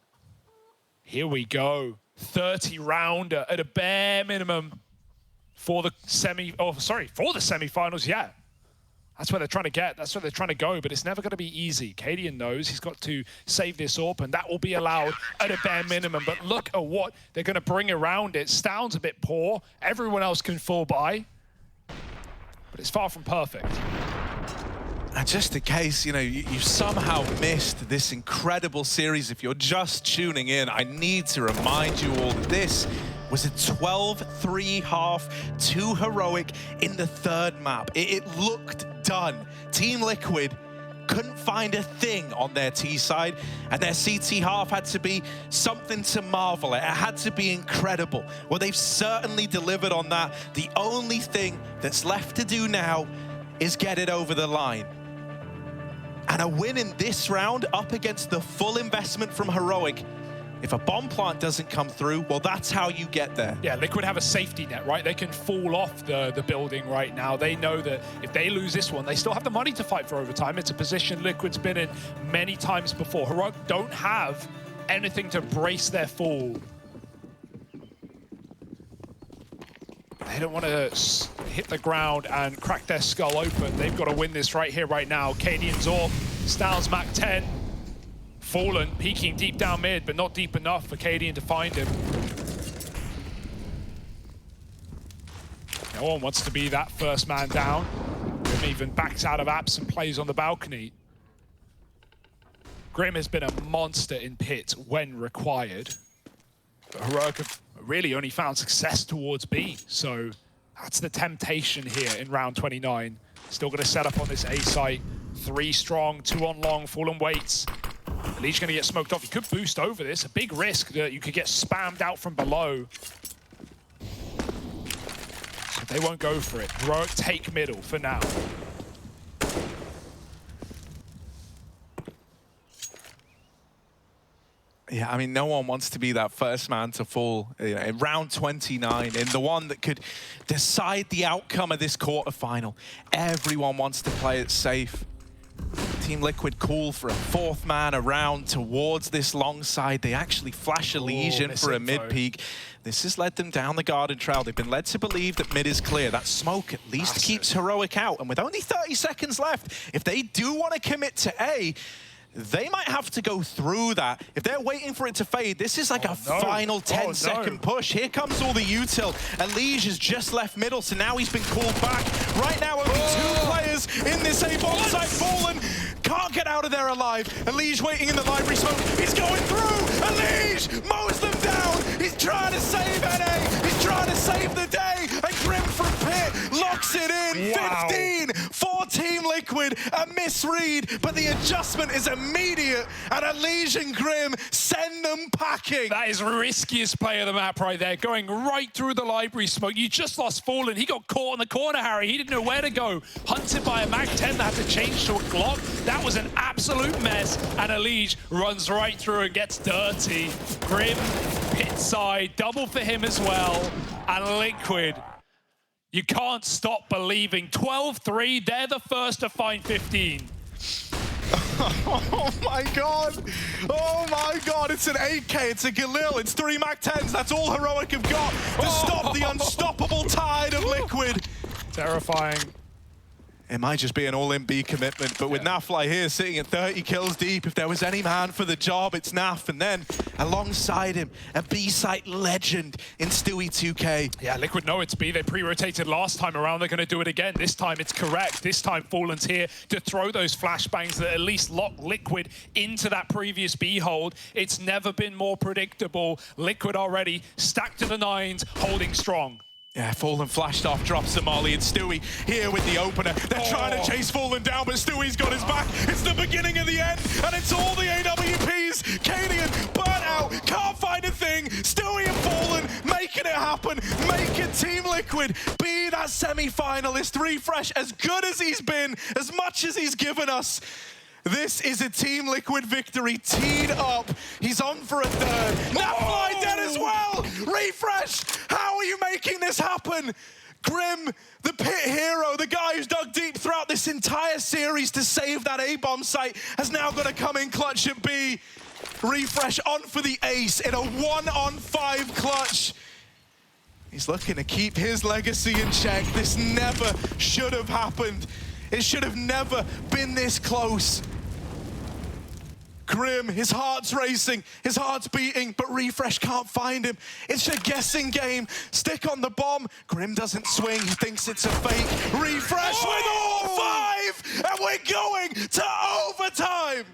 Here we go. 30-rounder at a bare minimum for the for the semi-finals, yeah. That's where they're trying to get, that's where they're trying to go, but it's never going to be easy. Cadian knows he's got to save this AWP, and that will be allowed at a bare minimum, but look at what they're going to bring around it. Stown's a bit poor, everyone else can fall by, but it's far from perfect. And just in case, you know, you somehow missed this incredible series, if you're just tuning in, I need to remind you all that this was a 12-3 half to Heroic in the third map. It looked done. Team Liquid couldn't find a thing on their T side, and their CT half had to be something to marvel at. It had to be incredible. Well, they've certainly delivered on that. The only thing that's left to do now is get it over the line. And a win in this round up against the full investment from Heroic If a bomb plant doesn't come through, well, that's how you get there. Yeah, Liquid have a safety net, right? They can fall off the building right now. They know that if they lose this one, they still have the money to fight for overtime. It's a position Liquid's been in many times before. Heroic don't have anything to brace their fall. They don't want to hit the ground and crack their skull open. They've got to win this right here, right now. Cadian's off, Styles Mac 10. Fallen, peeking deep down mid, but not deep enough for Cadian to find him. No one wants to be that first man down. Grim even backs out of apps and plays on the balcony. Grim has been a monster in pit when required. But Heroic have really only found success towards B, so that's the temptation here in round 29. Still going to set up on this A site. 3 strong, 2 on long, Fallen waits. Lee's going to get smoked off. He could boost over this. A big risk that you could get spammed out from below. But they won't go for it. Heroic take middle for now. Yeah, I mean, no one wants to be that first man to fall in round 29, in the one that could decide the outcome of this quarterfinal. Everyone wants to play it safe. Team Liquid call for a 4th man around towards this long side. They actually flash a Legion for a mid-peak. This has led them down the garden trail. They've been led to believe that mid is clear. That smoke at least keeps Heroic out. And with only 30 seconds left, if they do want to commit to A, they might have to go through that. If they're waiting for it to fade, this is like a final 10-second push. Here comes all the util, and Lige has just left middle, so now he's been called back. Right now, only 2 players in this A-bomb site. Fallen can't get out of there alive. And Lige waiting in the library smoke. He's going through, and Lige mows them down. He's trying to save NA. He's trying to save the day. And Grim from pit locks it in. Wow. 15 for Team Liquid. A misread, but the adjustment is immediate. And a Legion Grim send them packing. That is riskiest play of the map right there. Going right through the library smoke. You just lost Fallen. He got caught in the corner, Harry. He didn't know where to go. Hunted by a Mac 10 that had to change to a Glock. That was an absolute mess. And Elige runs right through and gets dirty. Grim, pit side, double for him as well. And Liquid, you can't stop believing. 12-3, they're the first to find 15. Oh my god! Oh my god! It's an 8K, it's a Galil, it's 3 Mac 10s. That's all Heroic have got to stop the unstoppable tide of Liquid. Terrifying. It might just be an all-in B commitment, but with Nafly here sitting at 30 kills deep, if there was any man for the job, it's Naf. And then alongside him, a B-site legend in Stewie 2K. Yeah, Liquid know it's B. They pre-rotated last time around. They're going to do it again. This time it's correct. This time Fallen's here to throw those flashbangs that at least lock Liquid into that previous B hold. It's never been more predictable. Liquid already stacked to the 9s, holding strong. Yeah, Fallen flashed off, drops the molly, and Stewie here with the opener. They're trying to chase Fallen down, but Stewie's got his back. It's the beginning of the end, and it's all the AWPs. Cadian, burnt out, can't find a thing. Stewie and Fallen making it happen, making Team Liquid be that semi-finalist. Refresh, as good as he's been, as much as he's given us, this is a Team Liquid victory, teed up. He's on for a 3rd. Nafly dead as well. Refresh, how are you making this happen? Grim, the pit hero, the guy who's dug deep throughout this entire series to save that A-bomb site, has now got to come in clutch at B. Refresh on for the ace in a 1-on-5 clutch. He's looking to keep his legacy in check. This never should have happened. It should have never been this close. Grim, his heart's racing, his heart's beating, but Refresh can't find him. It's a guessing game. Stick on the bomb. Grim doesn't swing. He thinks it's a fake. Refresh with all 5, and we're going to overtime.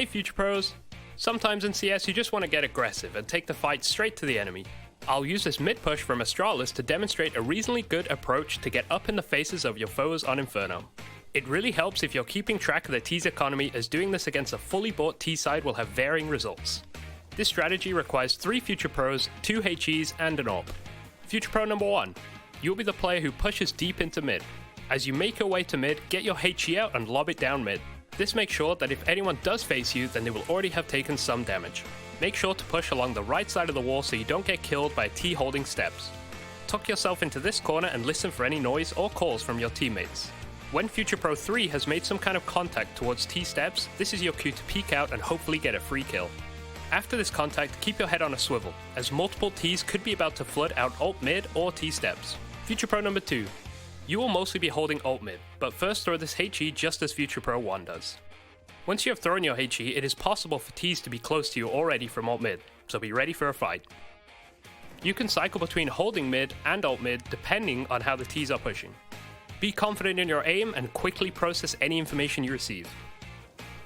Hey Future Pros, sometimes in CS you just want to get aggressive and take the fight straight to the enemy. I'll use this mid push from Astralis to demonstrate a reasonably good approach to get up in the faces of your foes on Inferno. It really helps if you're keeping track of the T's economy, as doing this against a fully bought T side will have varying results. This strategy requires 3 Future Pros, 2 HEs and an AWP. Future Pro number 1, you'll be the player who pushes deep into mid. As you make your way to mid, get your HE out and lob it down mid. This makes sure that if anyone does face you, then they will already have taken some damage. Make sure to push along the right side of the wall so you don't get killed by a T holding steps. Tuck yourself into this corner and listen for any noise or calls from your teammates. When Future Pro 3 has made some kind of contact towards T steps, this is your cue to peek out and hopefully get a free kill. After this contact, keep your head on a swivel, as multiple Ts could be about to flood out ult mid or T steps. Future Pro number 2. You will mostly be holding ult mid, but first throw this HE just as Future Pro 1 does. Once you have thrown your HE, it is possible for Ts to be close to you already from ult mid, so be ready for a fight. You can cycle between holding mid and ult mid depending on how the Ts are pushing. Be confident in your aim and quickly process any information you receive.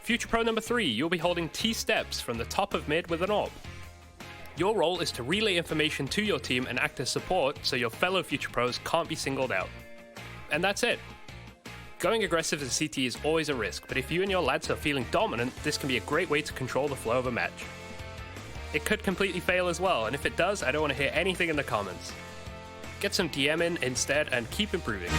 Future Pro number 3, you'll be holding T steps from the top of mid with an AWP. Your role is to relay information to your team and act as support so your fellow Future Pros can't be singled out. And that's it. Going aggressive as a CT is always a risk, but if you and your lads are feeling dominant, this can be a great way to control the flow of a match. It could completely fail as well, and if it does, I don't want to hear anything in the comments. Get some DM in instead and keep improving.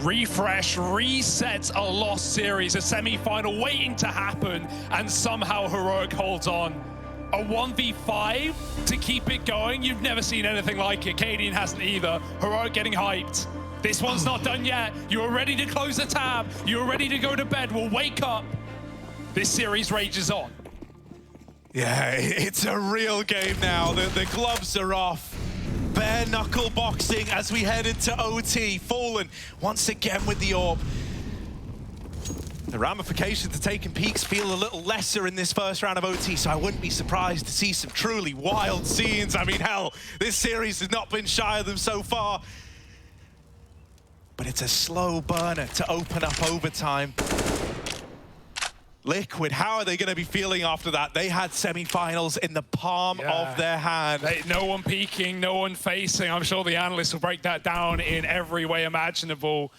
Refresh resets a lost series, a semi-final waiting to happen, and somehow Heroic holds on. A 1v5 to keep it going. You've never seen anything like it. Cadian hasn't either. Heroic getting hyped. This one's not done yet. You were ready to close the tab. You were ready to go to bed. Well, wake up. This series rages on. Yeah, it's a real game now. The gloves are off. Bare knuckle boxing as we head into OT. Fallen once again with the AWP. The ramifications to taking peaks feel a little lesser in this first round of OT, so I wouldn't be surprised to see some truly wild scenes. I mean, hell, this series has not been shy of them so far. But it's a slow burner to open up overtime. Liquid, how are they going to be feeling after that? They had semi-finals in the palm of their hand. No one peeking, no one facing. I'm sure the analysts will break that down in every way imaginable.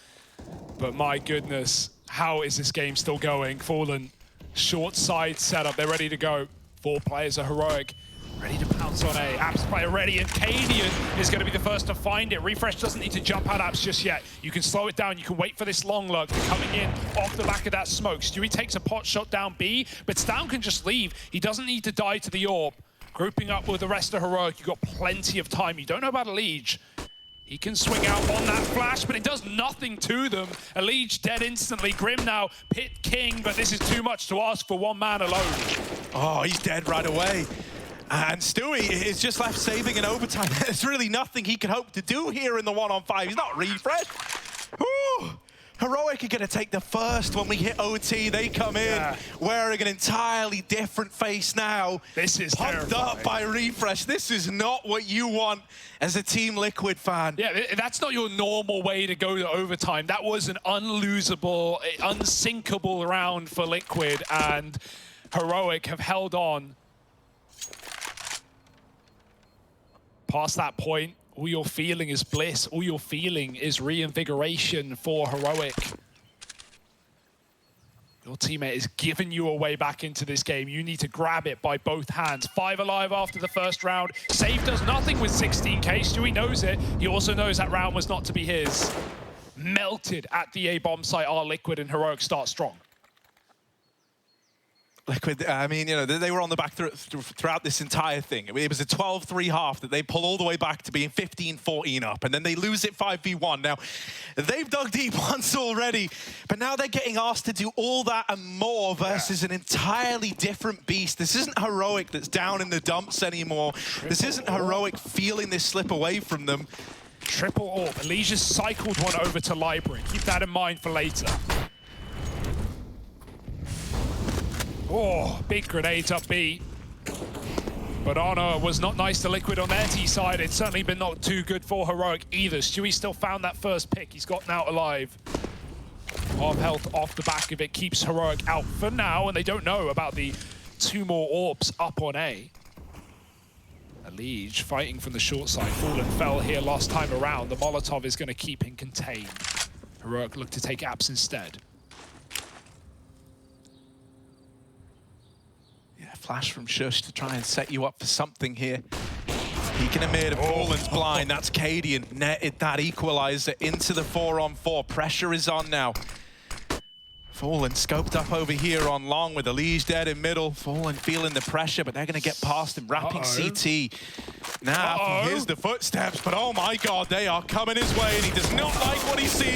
But my goodness, how is this game still going? Fallen, short side setup, they're ready to go. 4 players are Heroic, ready to pounce on A. Apps player ready, and Cadian is going to be the first to find it. Refresh doesn't need to jump out Apps just yet. You can slow it down, you can wait for this long lurk coming in off the back of that smoke. Stewie takes a pot shot down B, but Stam can just leave. He doesn't need to die to the AWP. Grouping up with the rest of Heroic, you've got plenty of time. You don't know about Elige. He can swing out on that flash, but it does nothing to them. Elige dead instantly. Grim now, Pit King, but this is too much to ask for one man alone. Oh, he's dead right away. And Stewie is just left saving in overtime. There's really nothing he can hope to do here in the 1-on-5. He's not refreshed. Whew. Heroic are going to take the first when we hit OT. They come in wearing an entirely different face now. This is pumped up by Refresh. This is not what you want as a Team Liquid fan. Yeah, that's not your normal way to go to overtime. That was an unlosable, unsinkable round for Liquid, and Heroic have held on. Past that point, all you're feeling is bliss. All you're feeling is reinvigoration for Heroic. Your teammate is giving you a way back into this game. You need to grab it by both hands. 5 alive after the first round. Save does nothing with 16k. Stewie knows it. He also knows that round was not to be his. Melted at the A bomb site are Liquid, and Heroic start strong. Liquid, I mean, you know, they were on the back throughout this entire thing. It was a 12-3 half that they pull all the way back to being 15-14 up, and then they lose it 5v1. Now, they've dug deep once already, but now they're getting asked to do all that and more versus an entirely different beast. This isn't Heroic that's down in the dumps anymore. This isn't Heroic feeling this slip away from them. Triple AWP. Elijah's cycled one over to Library. Keep that in mind for later. Oh, big grenades up B. But honor was not nice to Liquid on their T side. It's certainly been not too good for Heroic either. Stewie still found that first pick. He's gotten out alive. Half health off the back of it keeps Heroic out for now, and they don't know about the 2 more AWPs up on A. Elige fighting from the short side. Fallen fell here last time around. The Molotov is going to keep him contained. Heroic look to take apps instead. Flash from Shush to try and set you up for something here. Peeking amid of Fallen's blind. That's Cadian. Netted that equalizer into the 4-on-4. Pressure is on now. Fallen scoped up over here on long with Elige dead in middle. Fallen feeling the pressure, but they're going to get past him. Wrapping CT. Now, here's the footsteps, but oh my god, they are coming his way, and he does not like what he sees.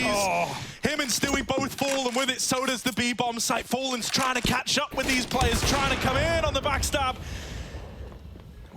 Him and Stewie both Fallen with it, so does the B-bomb site. Fallen's trying to catch up with these players, trying to come in on the backstab.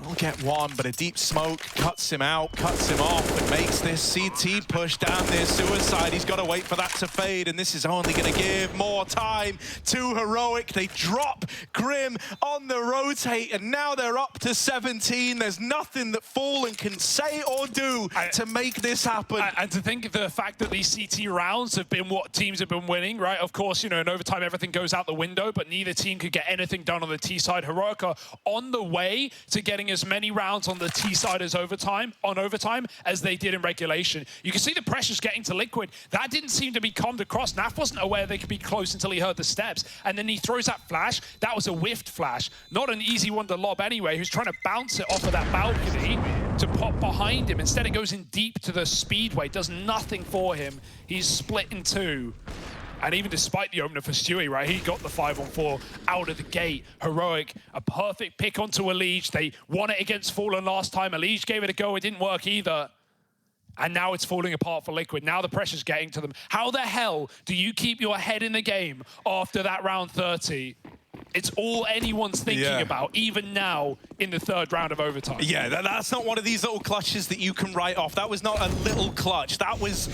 We'll get one, but a deep smoke cuts him out, cuts him off, and makes this CT push down near Suicide. He's got to wait for that to fade, and this is only going to give more time to Heroic. They drop Grim on the rotate, and now they're up to 17. There's nothing that Fallen can say or do to make this happen. And to think of the fact that these CT rounds have been what teams have been winning, right? Of course, you know, in overtime, everything goes out the window, but neither team could get anything done on the T side. Heroic are on the way to getting as many rounds on the T side as overtime as they did in regulation. You can see the pressure's getting to Liquid. That didn't seem to be calmed across. Naf wasn't aware they could be close until he heard the steps. And then he throws that flash. That was a whiffed flash. Not an easy one to lob anyway. Who's trying to bounce it off of that balcony to pop behind him. Instead, it goes in deep to the speedway. Does nothing for him. He's split in 2. And even despite the opener for Stewie, right, he got the 5-on-4 out of the gate. Heroic, a perfect pick onto Elige. They won it against Fallen last time. Elige gave it a go. It didn't work either. And now it's falling apart for Liquid. Now the pressure's getting to them. How the hell do you keep your head in the game after that round 30? It's all anyone's thinking about, even now in the 3rd round of overtime. Yeah, that's not one of these little clutches that you can write off. That was not a little clutch. That was,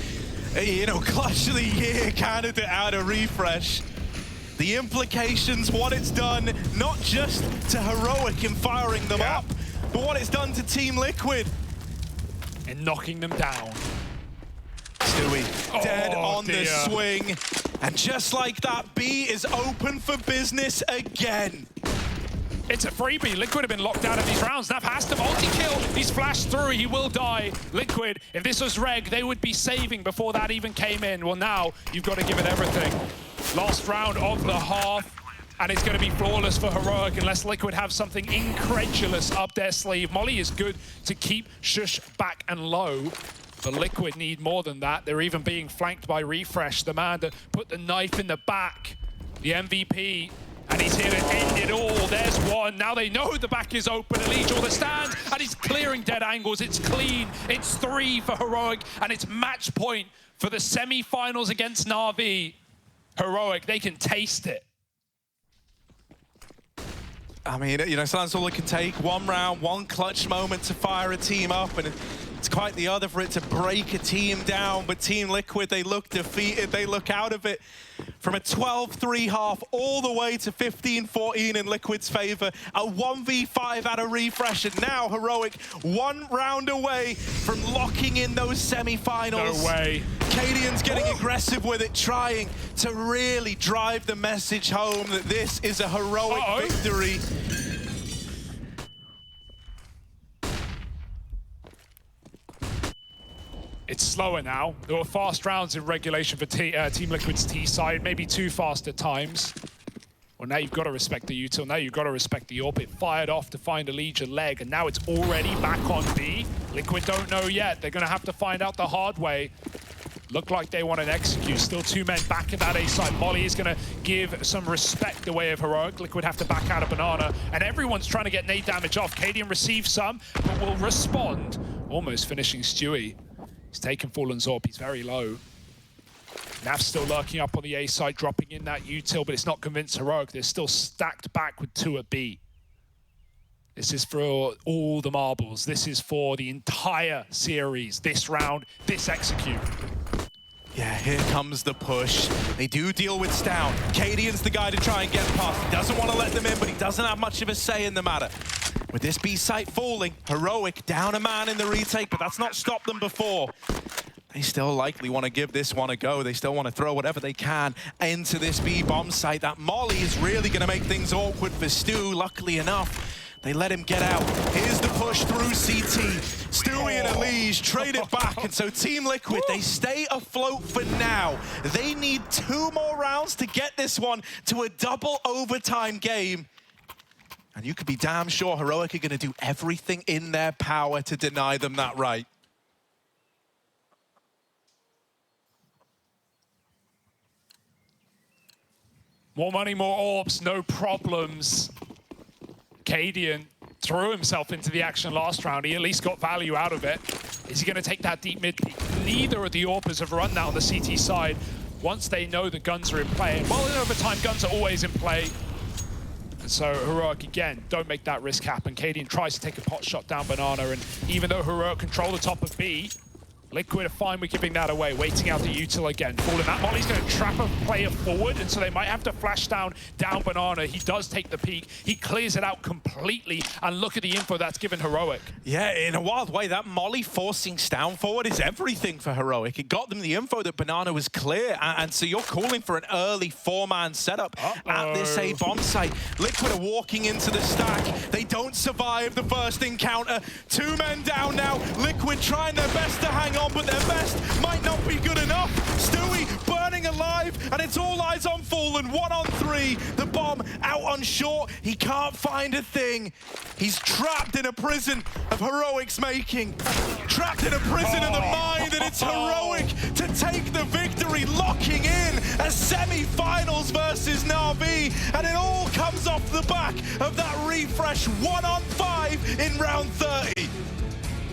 you know, clutch of the year candidate out of Refresh. The implications, what it's done, not just to Heroic in firing them up, but what it's done to Team Liquid. And knocking them down. Stewie, dead on the swing. And just like that, B is open for business again. It's a freebie. Liquid have been locked out of these rounds. Naf has to multi-kill. He's flashed through. He will die. Liquid, if this was reg, they would be saving before that even came in. Well, now you've got to give it everything. Last round of the half, and it's going to be flawless for Heroic unless Liquid have something incredulous up their sleeve. Molly is good to keep Shush back and low, but Liquid need more than that. They're even being flanked by Refresh, the man that put the knife in the back, the MVP. And he's here to end it all. There's one. Now they know the back is open. Elige all the stands, and he's clearing dead angles. It's clean. It's 3 for Heroic, and it's match point for the semi-finals against Na'Vi. Heroic, they can taste it. I mean, you know, sometimes all it can take, one round, one clutch moment to fire a team up, and It's quite the other for it to break a team down, but Team Liquid, they look defeated. They look out of it from a 12-3 half all the way to 15-14 in Liquid's favor. A 1v5 at a refresh, and now Heroic 1 round away from locking in those semi-finals. No way. Cadian's getting aggressive with it, trying to really drive the message home that this is a heroic victory. It's slower now. There were fast rounds in regulation for Team Liquid's T side, maybe too fast at times. Well, now you've got to respect the util. Now you've got to respect the AWP. It fired off to find a Legion leg, and now it's already back on B. Liquid don't know yet. They're going to have to find out the hard way. Look like they want an execute. Still 2 men back at that A side. Molly is going to give some respect the way of Heroic. Liquid have to back out of Banana, and everyone's trying to get nade damage off. Cadian receives some, but will respond. Almost finishing Stewie. He's taken Fallen's AWP. He's very low. Nav's still lurking up on the A side, dropping in that util, but it's not convinced Heroic. They're still stacked back with 2 at B. This is for all the marbles. This is for the entire series. This round, this execute. Yeah, here comes the push. They do deal with Stout. Cadian's the guy to try and get past. He doesn't want to let them in, but he doesn't have much of a say in the matter. With this B site falling, Heroic down a man in the retake, but that's not stopped them before. They still likely want to give this one a go. They still want to throw whatever they can into this B bomb site. That Molly is really going to make things awkward for Stu. Luckily enough, they let him get out. Here's the push through CT. Stewie and Elise trade it back, and so Team Liquid, they stay afloat for now. They need 2 more rounds to get this one to a double overtime game. And you could be damn sure Heroic are going to do everything in their power to deny them that right. More money, more AWPs, no problems. Cadian threw himself into the action last round. He at least got value out of it. Is he going to take that deep mid peak? Neither of the AWPers have run that on the CT side once they know the guns are in play. And while in overtime, guns are always in play. And so Heroic, again, don't make that risk happen. Cadian tries to take a pot shot down Banana, and even though Heroic control the top of B, Liquid are fine with giving that away, waiting out the util again. Fallen, that Molly's going to trap a player forward, and so they might have to flash down Banana. He does take the peak. He clears it out completely, and look at the info that's given Heroic. Yeah, in a wild way, that Molly forcing Stown forward is everything for Heroic. It got them the info that Banana was clear, and so you're calling for an early 4-man setup at this A bomb site. Liquid are walking into the stack. They don't survive the first encounter. 2 men down now. Liquid trying their best to hang on, but their best might not be good enough. Stewie burning alive, and it's all eyes on Fallen. 1 on 3. The bomb out on short. He can't find a thing. He's trapped in a prison of Heroic's making. Trapped in a prison of the mind, and it's Heroic to take the victory, locking in a semi-finals versus Na'Vi, and it all comes off the back of that refresh. 1 on 5 in round 30.